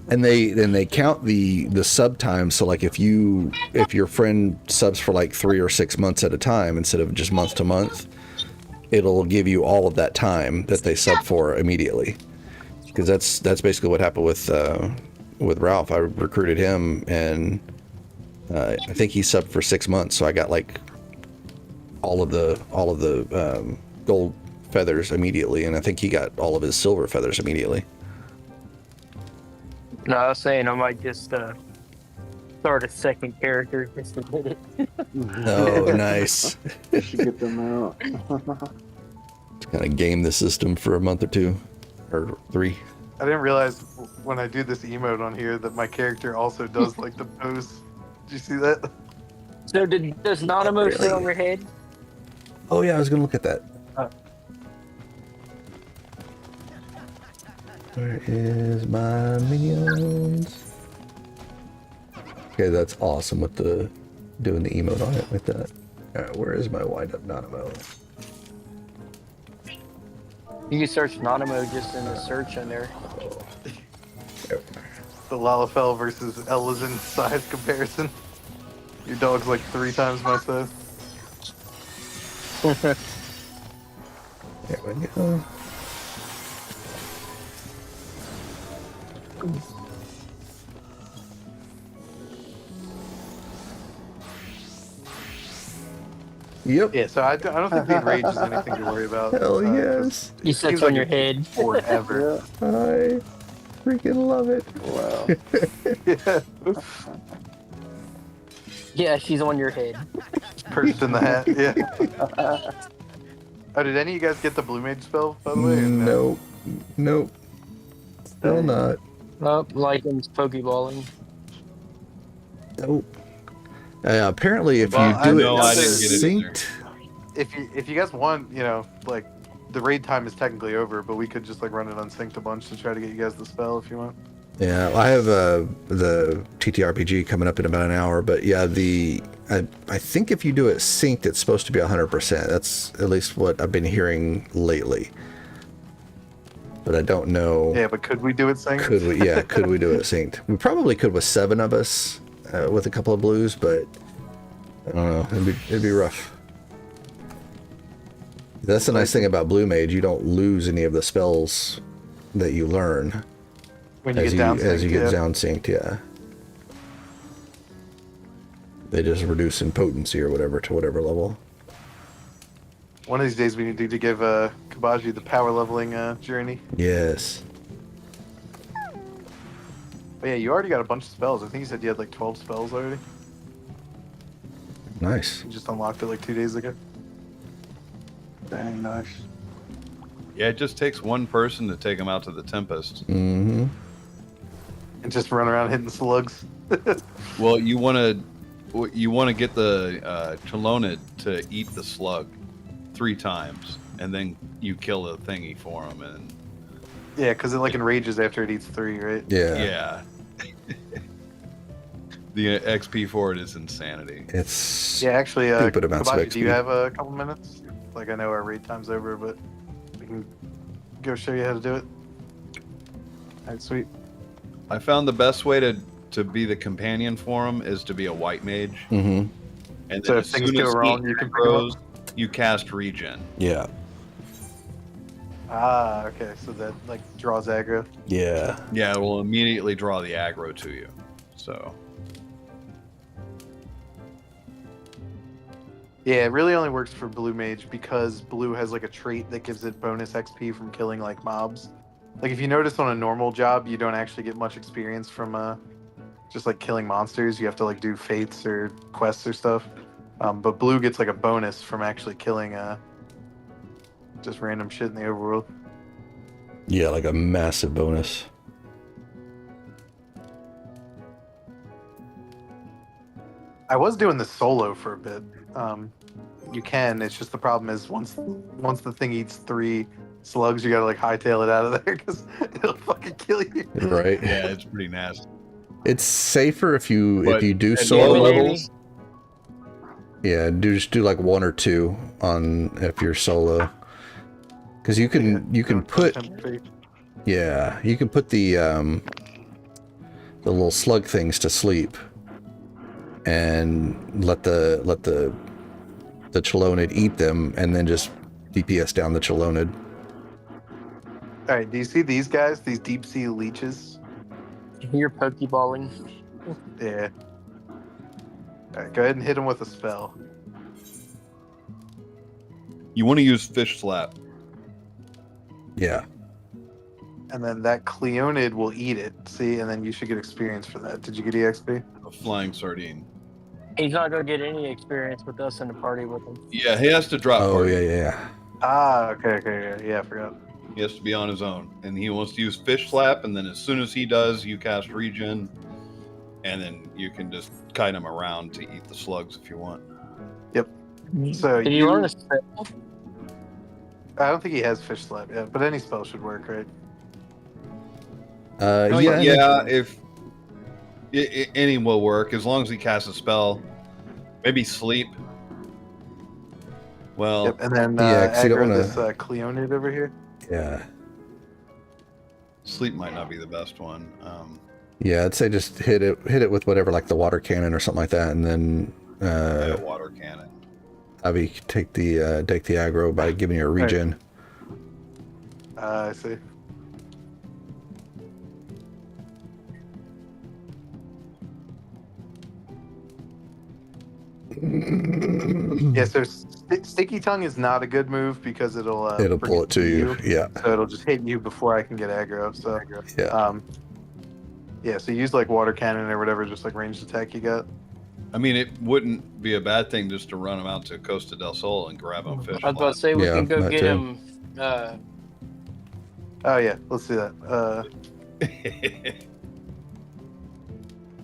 And they count the sub time. So like if your friend subs for like 3 or 6 months at a time instead of just month to month, it'll give you all of that time that they sub for immediately. Because that's basically what happened with Ralph. I recruited him and I think he subbed for 6 months, so I got like all of the gold feathers immediately, and I think he got all of his silver feathers immediately. No, I was saying I might just start a second character just to get it. Oh, nice. Just to get them out. Kind of game the system for a month or 2 or 3. I didn't realize when I do this emote on here that my character also does like the pose. Did you see that? So does Nanamo sit on your head? Oh yeah, I was gonna look at that. Where is my minions? Okay, that's awesome with the doing the emote on it like that. Alright, where is my wind up Nanamo? You can search Nanamo just in the search in there. The Lalafell versus Elizin size comparison. Your dog's like 3 times my size. There we go. Yep. Yeah, so I don't think the enrage is anything to worry about. Hell 'cause yes. You it sit seems on like your it head. takes forever. I freaking love it. Wow. Yeah. Yeah, she's on your head. Perched in the hat. Yeah. Oh, did any of you guys get the Blue Mage spell, by the way? or no? Nope. Nope. Still not. Oh, Lycan's Pokeballing. Nope. Apparently, if Well, you I do know it I didn't get it either. synced, If you guys want, you know, like the raid time is technically over, but we could just like run it unsynced a bunch to try to get you guys the spell if you want. yeah, I have the TTRPG coming up in about an hour. But yeah, I think if you do it synced, it's supposed to be 100%. That's at least what I've been hearing lately. But I don't know. Yeah, but could we do it synced? Could we? Yeah, could we do it synced? We probably could with 7 of us, with a couple of blues, but I don't know. It'd be rough. That's the nice thing about Blue Mage. You don't lose any of the spells that you learn When you as get down as you get yeah. down synced. Yeah, they just reduce in potency or whatever to whatever level. One of these days we need to give Kabaji the power leveling journey. Yes. But yeah, you already got a bunch of spells. I think you said you had like 12 spells already. Nice. You just unlocked it like 2 days ago. Dang nice. Yeah, it just takes one person to take him out to the Tempest. Mm-hmm. And just run around hitting slugs. Well, you want to get the Chalonid to eat the slug 3 times, and then you kill the thingy for him. And Yeah, because it like enrages after it eats 3, right? Yeah. The XP for it is insanity. It's Yeah, actually, stupid amounts of Kabaji, do you XP. have a couple minutes? Like, I know our raid time's over, but we can go show you how to do it. Alright, sweet. I found the best way to be the companion for him is to be a white mage, Mm-hmm. and So then if as things soon go as wrong, he you can pick 'em up? grows, you cast regen. Yeah. Ah, okay, so that, like, draws aggro. Yeah. Yeah, it will immediately draw the aggro to you. So Yeah, it really only works for Blue Mage because Blue has, like, a trait that gives it bonus XP from killing, like, mobs. Like, if you notice on a normal job, you don't actually get much experience from, just, like, killing monsters. You have to, like, do fates or quests or stuff. But Blue gets, like, a bonus from actually killing, just random shit in the overworld. Yeah, like a massive bonus. I was doing this solo for a bit. You can. It's just the problem is once the thing eats 3 slugs, you gotta like hightail it out of there because it'll fucking kill you. Right. yeah, it's pretty nasty. It's safer if you But do at solo lower levels. Yeah, just do like 1 or 2 on if you're solo. Because you can put you can put the little slug things to sleep and let the Chalonid eat them and then just DPS down the Chalonid. All right, do you see these guys? These deep sea leeches? You're Pokeballing. Yeah. All right, go ahead and hit them with a spell. You want to use Fish Slap. Yeah. And then that Cleonid will eat it. See, and then you should get experience for that. Did you get EXP? A flying sardine. He's not gonna get any experience with us in the party with him. Yeah, he has to drop. Oh party. yeah. Ah, okay, yeah, I forgot. He has to be on his own, and he wants to use Fish Slap. And then as soon as he does, you cast Regen, and then you can just kite him around to eat the slugs if you want. So Did you learn a spell? I don't think he has fish slap yet, but any spell should work, right? Yeah. If any will work as long as he casts a spell. Maybe sleep. Well, Yep, and then Yeah, 'cause you don't aggro wanna- this Cleonid over here. Yeah. sleep might not be the best one. Yeah, I'd say just hit it with whatever, like the water cannon or something like that, and then Water cannon. Avi take the aggro by giving you a regen. I see. Yeah, so sticky tongue is not a good move because It'll bring pull it to you. Yeah, so it'll just hit you before I can get aggro. So yeah. Yeah, so use like water cannon or whatever, just like ranged attack you got. I mean, it wouldn't be a bad thing just to run him out to Costa del Sol and grab him fish I was about to flat. say we Yeah, can go that get too. him. Oh yeah, let's do that.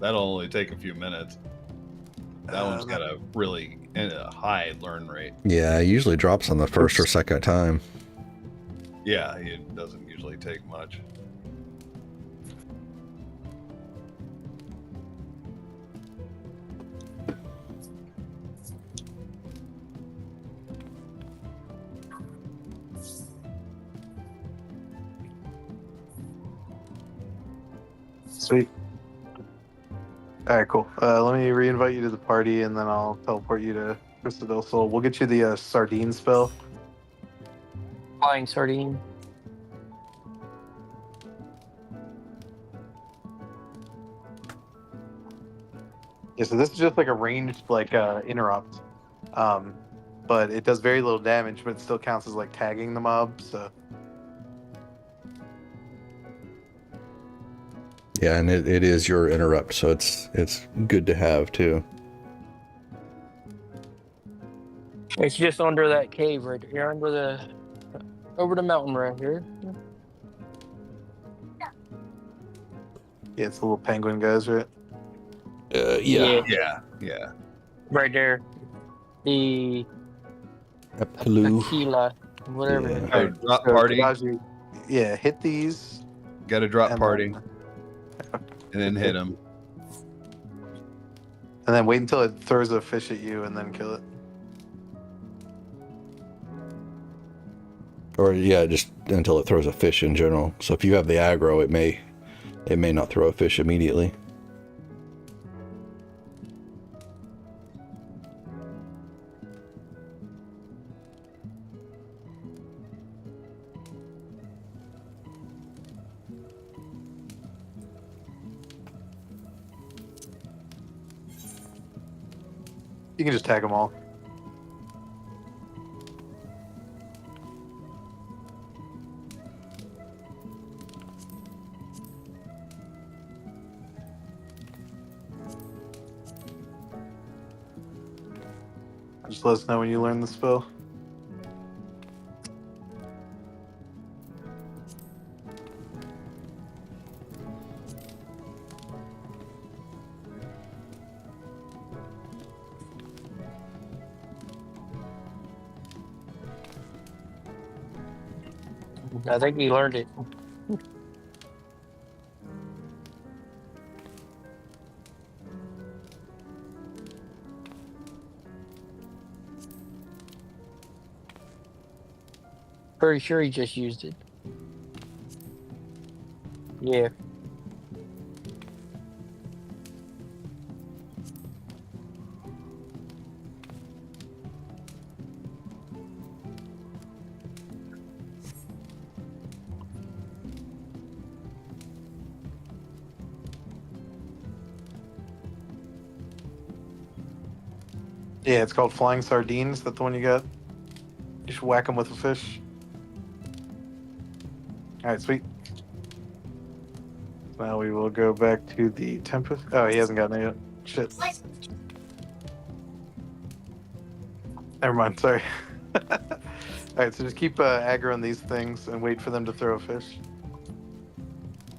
That'll only take a few minutes. That one's got a really high learn rate. Yeah, it usually drops on the first or second time. Yeah, it doesn't usually take much. Sweet. All right, cool. Let me re-invite you to the party, and then I'll teleport you to Costa del Sol. We'll get you the sardine spell. Flying sardine. Yeah, so this is just like a ranged like interrupt, but it does very little damage, but it still counts as like tagging the mob. So Yeah, and it is your interrupt, so it's good to have too. It's just under that cave right here, over the mountain right here. yeah, it's the little penguin guys, right? Yeah. Yeah. Right there. The Apkaloo. Aquila, whatever. Yeah. it is. So drop So, party. Kabaji, yeah, hit these. Got to drop and party then- and then hit him. and then wait until it throws a fish at you, and then kill it. Or yeah, just until it throws a fish in general. So if you have the aggro, it may not throw a fish immediately. You can just tag them all. Just let us know when you learn the spell. I think he learned it. Pretty sure he just used it. Yeah. Yeah, it's called flying sardines. That's the one you got. You should whack them with a fish. All right, sweet. Now we will go back to the Tempest. Oh, he hasn't gotten it yet. Shit. Never mind. Sorry. All right, so just keep aggroing these things and wait for them to throw a fish.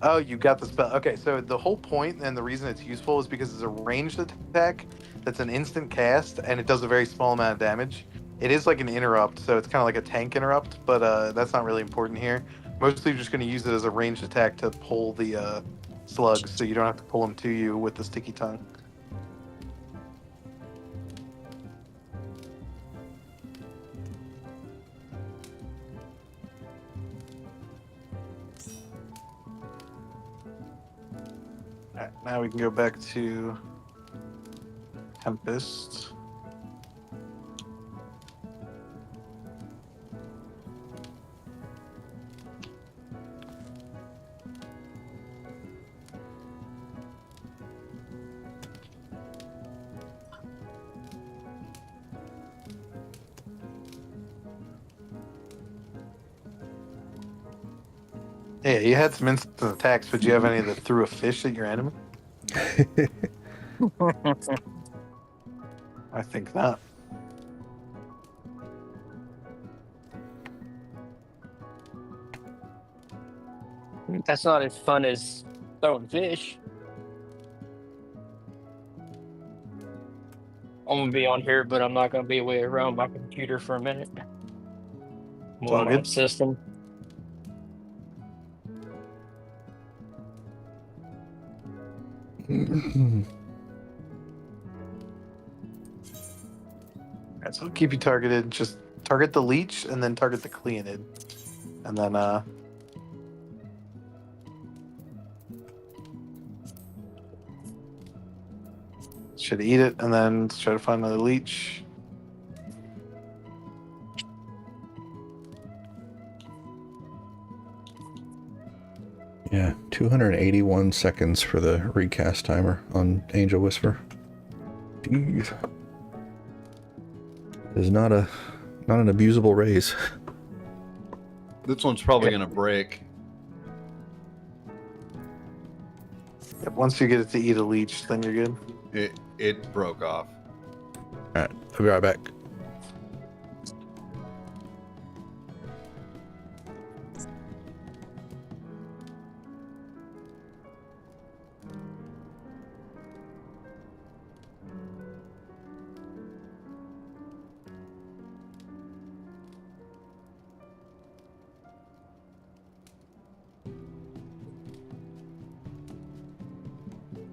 Oh, you got the spell. Okay, so the whole point and the reason it's useful is because it's a ranged attack that's an instant cast and it does a very small amount of damage. It is like an interrupt, so it's kind of like a tank interrupt, but that's not really important here. Mostly you're just going to use it as a ranged attack to pull the slugs, so you don't have to pull them to you with the sticky tongue. Alright, now we can go back to Tempest. Yeah, you had some instant attacks, but do you have any that threw a fish at your enemy? I think not. That's not as fun as throwing fish. I'm gonna be on here, but I'm not gonna be away around my computer for a minute. It's all My good. system. Alright, so I'll keep you targeted. Just target the leech and then target the Cleonid. And then should eat it and then try to find another leech. Yeah, 281 seconds for the recast timer on Angel Whisper. Jeez. It is not an abusable raise. This one's probably gonna break. Yep, once you get it to eat a leech, then you're good. It broke off. Alright, I'll be right back.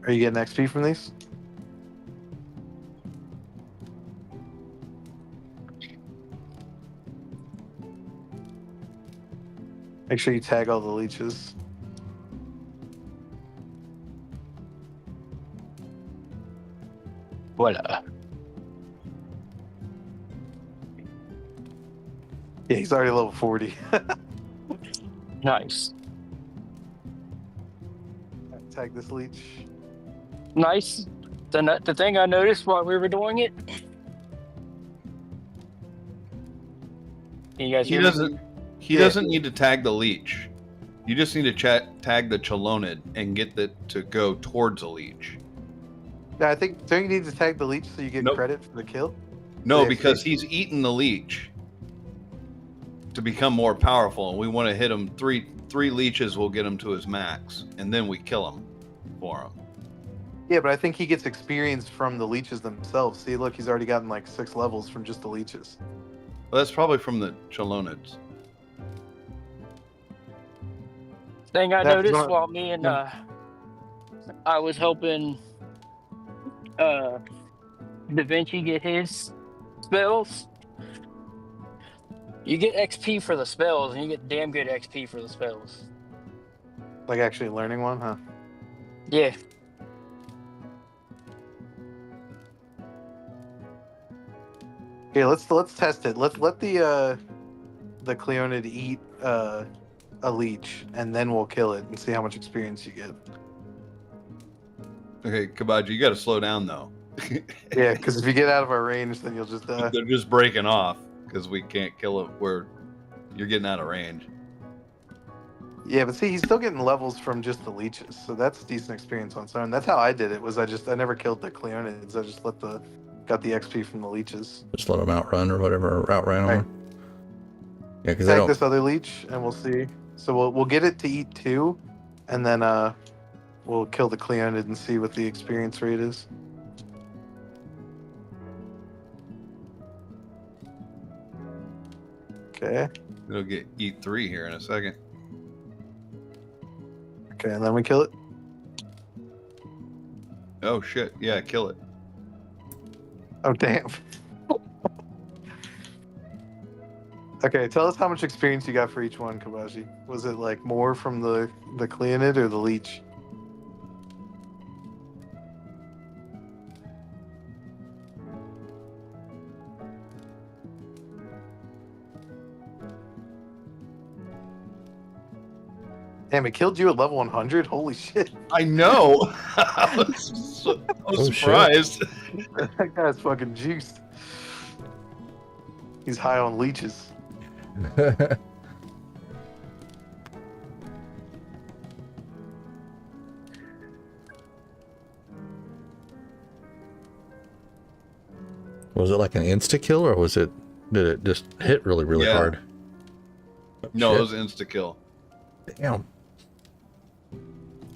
Are you getting XP from these? Make sure you tag all the leeches. Voila. Yeah, he's already level 40. Nice. Tag this leech. Nice. The thing I noticed while we were doing it. Can you guys He hear me? doesn't. He Yeah. doesn't need to tag the leech. You just need to tag the Chelonid and get that to go towards a leech. Yeah, I think don't you need to tag the leech so you get Nope. credit for the kill? No, Yeah, because see? he's eaten the leech to become more powerful, and we want to hit him. Three leeches will get him to his max, and then we kill him for him. Yeah, but I think he gets experience from the leeches themselves. See, look, he's already gotten like 6 levels from just the leeches. Well, that's probably from the Chelonids. Thing I That's noticed not- while me and I was helping Da Vinci get his spells. You get XP for the spells, and you get damn good XP for the spells. Like actually learning one, huh? Yeah. Okay, let's test it. Let's let the Cleonid eat a leech, and then we'll kill it and see how much experience you get. Okay, Kabaji, you got to slow down though. Yeah, because if you get out of our range, then you'll just They're just breaking off because we can't kill it where you're getting out of range. Yeah, but see, he's still getting levels from just the leeches, so that's decent experience on its own. That's how I did it. Was I never killed the Cleonids. I just got the XP from the leeches. Just let them outrun or whatever, or outrun them. Right. Yeah, because I Tag don't. this other leech, and we'll see. So we'll get it to eat 2, and then we'll kill the Cleonid and see what the experience rate is. Okay. It'll eat 3 here in a second. Okay, and then we kill it. Oh shit! Yeah, kill it. Oh damn. Okay, tell us how much experience you got for each one, Kabaji. Was it like more from the Cleonid or the leech? Damn, it killed you at level 100? Holy shit. I know. I was Oh, shit. surprised. That guy's fucking juiced. He's high on leeches. Was it like an insta kill, or did it just hit really Yeah. hard? No, Shit. it was insta kill. Damn.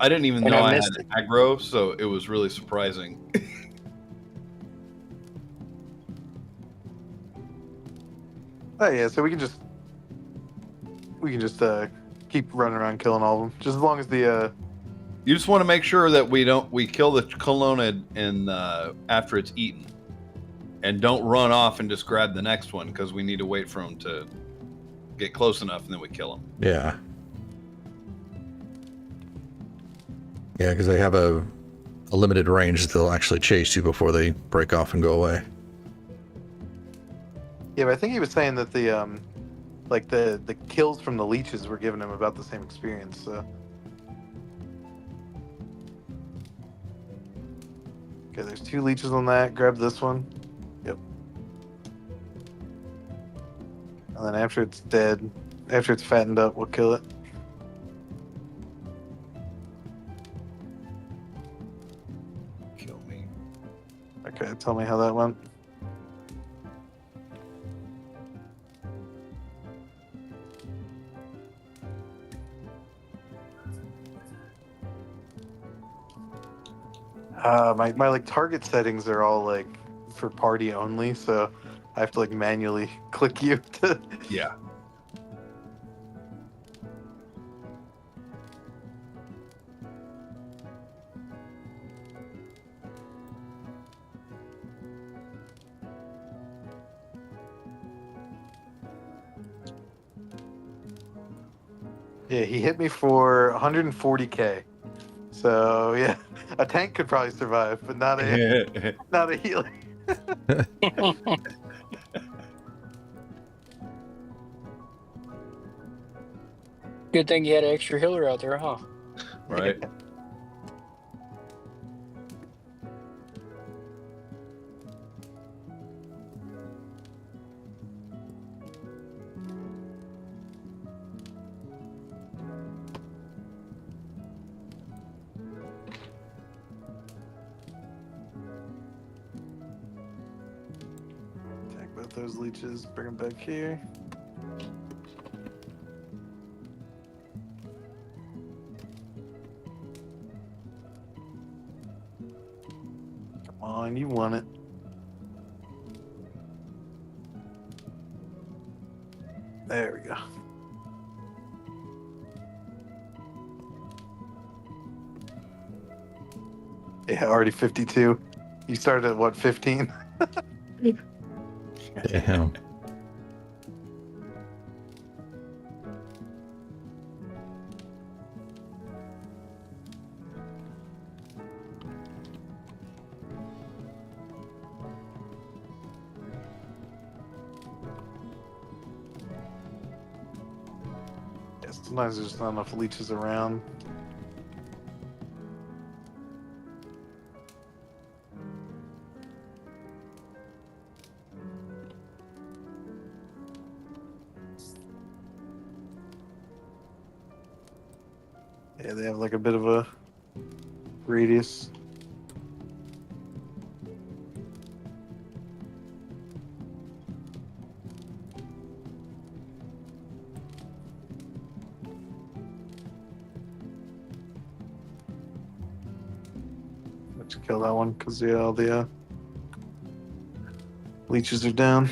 I didn't even And know I I had missed it. aggro, so it was really surprising. Oh yeah, so we can just keep running around killing all of them. Just as long as the You just want to make sure that we kill the Kelowna and after it's eaten, and don't run off and just grab the next one because we need to wait for them to get close enough and then we kill them. Yeah. Yeah, because they have a limited range that they'll actually chase you before they break off and go away. yeah, but I think he was saying that the like the kills from the leeches were giving him about the same experience. So okay, there's 2 leeches on that. Grab this one. Yep. And then after it's dead, after it's fattened up, we'll kill it. Kill me. Okay, tell me how that went. My like target settings are all like for party only, so I have to like manually click you to. Yeah. Yeah, he hit me for 140k. So yeah, a tank could probably survive, but not a healer. Good thing you had an extra healer out there, huh? Right. Take both those leeches, bring them back here. Come on, you won it. There we go. Yeah, already 52. You started at what, 15? Damn. Yeah, sometimes there's not enough leeches around. Yeah, they have like a bit of a radius. Let's kill that one because yeah, all the leeches are down.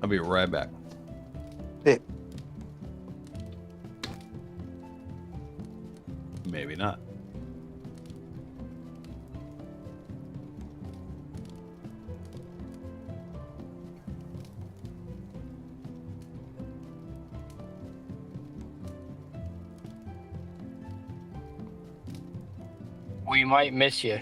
I'll be right back. Hey, Maybe not. We might miss you.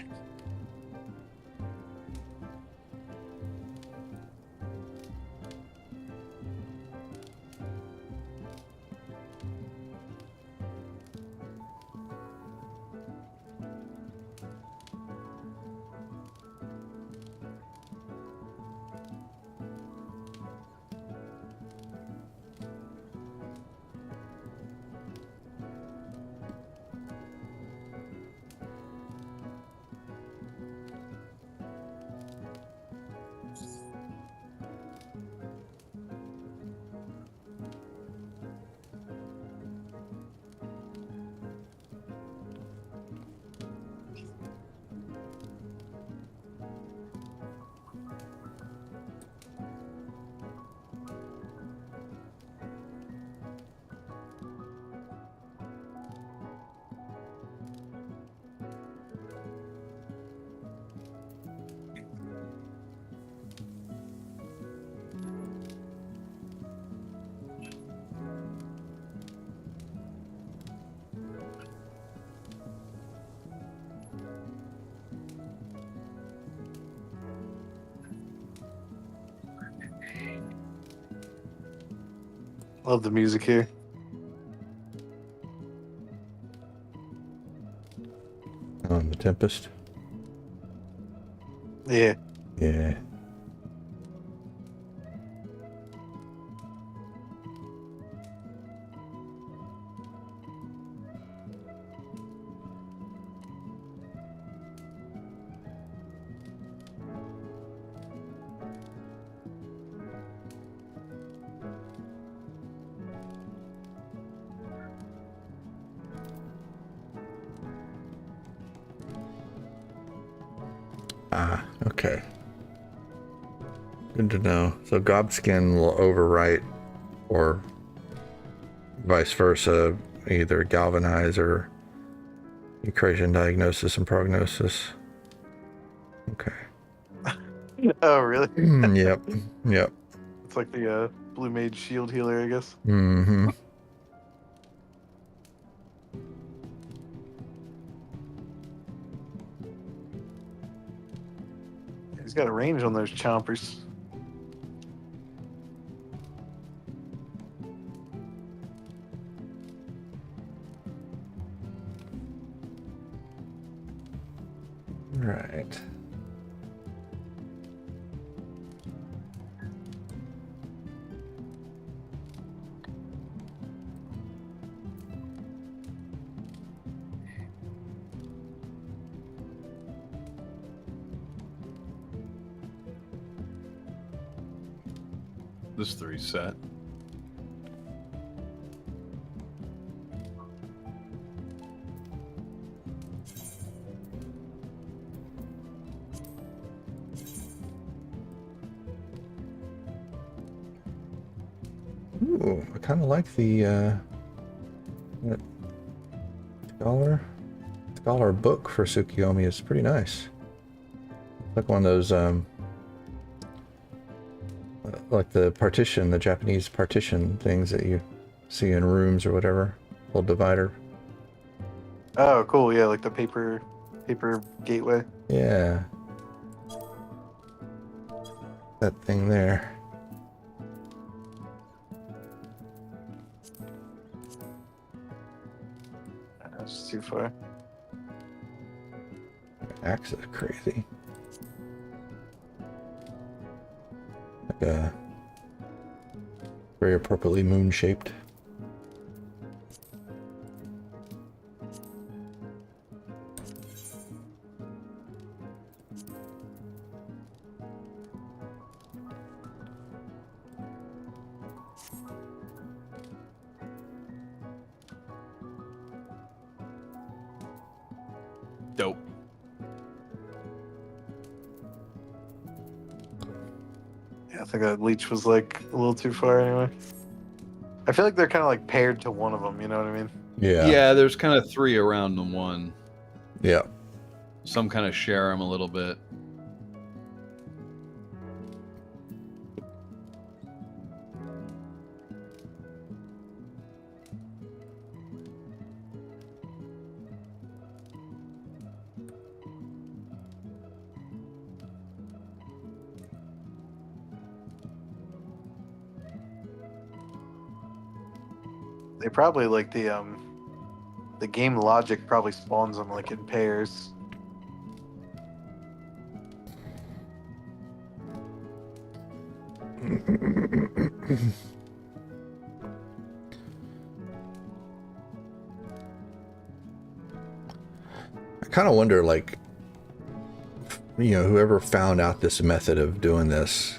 Love the music here. On the Tempest. Yeah. Yeah. Ah, okay. Good to know. So Gobskin will overwrite, or vice versa, either Galvanize or Equation Diagnosis and Prognosis. Okay. Oh, really? Yep. Yep. It's like the Blue Mage Shield Healer, I guess. Mm-hmm. He's got a range on those chompers. Right. This 3 set. Ooh, I kind of like the that scholar book for Tsukuyomi. It's pretty nice. Like one of those like the partition, the Japanese partition things that you see in rooms or whatever. Little divider. Oh, cool. Yeah, like the paper gateway. Yeah. That thing there. That's too far. Axe is crazy. Like a very appropriately moon-shaped. Dope. Yeah, I think that leech was like a little too far anyway. I feel like they're kind of like paired to one of them. You know what I mean? Yeah. Yeah, there's kind of 3 around the one. Yeah. Some kind of share them a little bit. They probably like the game logic probably spawns them like in pairs. I kind of wonder, like, whoever found out this method of doing this,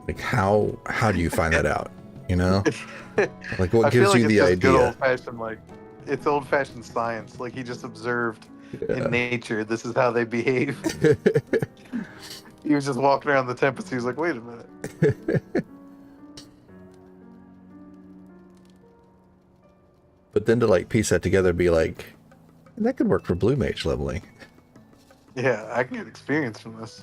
like, how do you find that out? Like, what I feel gives like you it's the just good idea? old-fashioned, like, it's old-fashioned science. Like, he just observed Yeah. in nature, this is how they behave. He was just walking around the tempest. He was like, wait a minute. But then to like piece that together, be like, that could work for blue mage leveling. Yeah, I can get experience from this.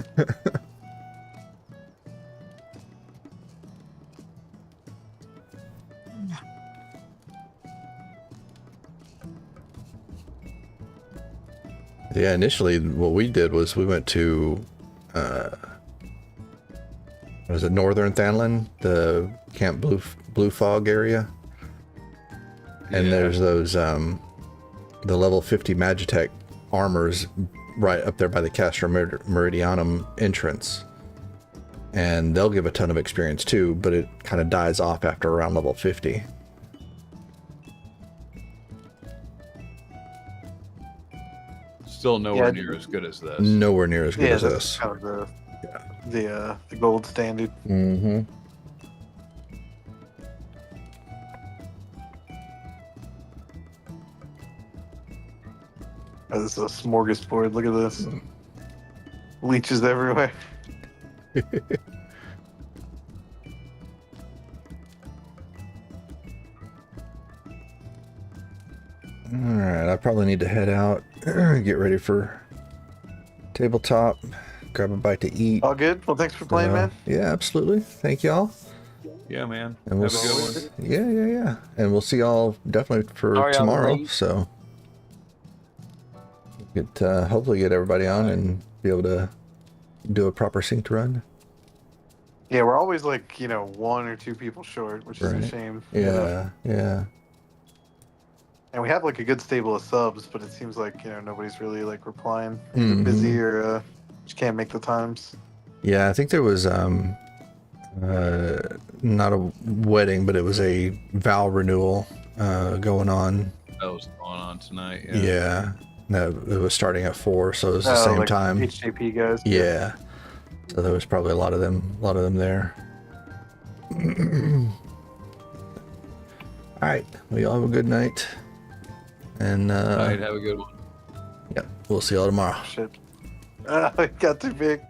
Yeah, initially what we did was we went to, was it Northern Thanlin, the Camp Blue Fog area? And Yeah. there's those, the level 50 Magitech armors right up there by the Castra Meridianum entrance. And they'll give a ton of experience too, but it kind of dies off after around level 50. Still nowhere Yeah. near as good as this. Nowhere near as good Yeah, as that's this. kind of the gold standard. Mm-hmm. Oh, this is a smorgasbord. Look at this. Leeches everywhere. Alright, I probably need to head out, get ready for tabletop, grab a bite to eat. All good? Well, thanks for playing, man. Yeah, absolutely. Thank y'all. Yeah, man. And Have we'll a good one. Yeah. And we'll see y'all definitely for Sorry, I'm tomorrow. late. So get hopefully get everybody on and be able to do a proper synced run. Yeah, we're always like, one or two people short, which is Right. a shame. Yeah. And we have like a good stable of subs, but it seems like, nobody's really like replying. Either Mhm. busy or just can't make the times. Yeah, I think there was not a wedding, but it was a vow renewal going on. That was going on tonight. Yeah. No, it was starting at 4, so it was the Oh, same like time. HJP guys. Yeah. So there was probably a lot of them there. All right. Well, y'all have a good night. And All right, have a good one. yeah, we'll see y'all tomorrow. Shit. It got too big.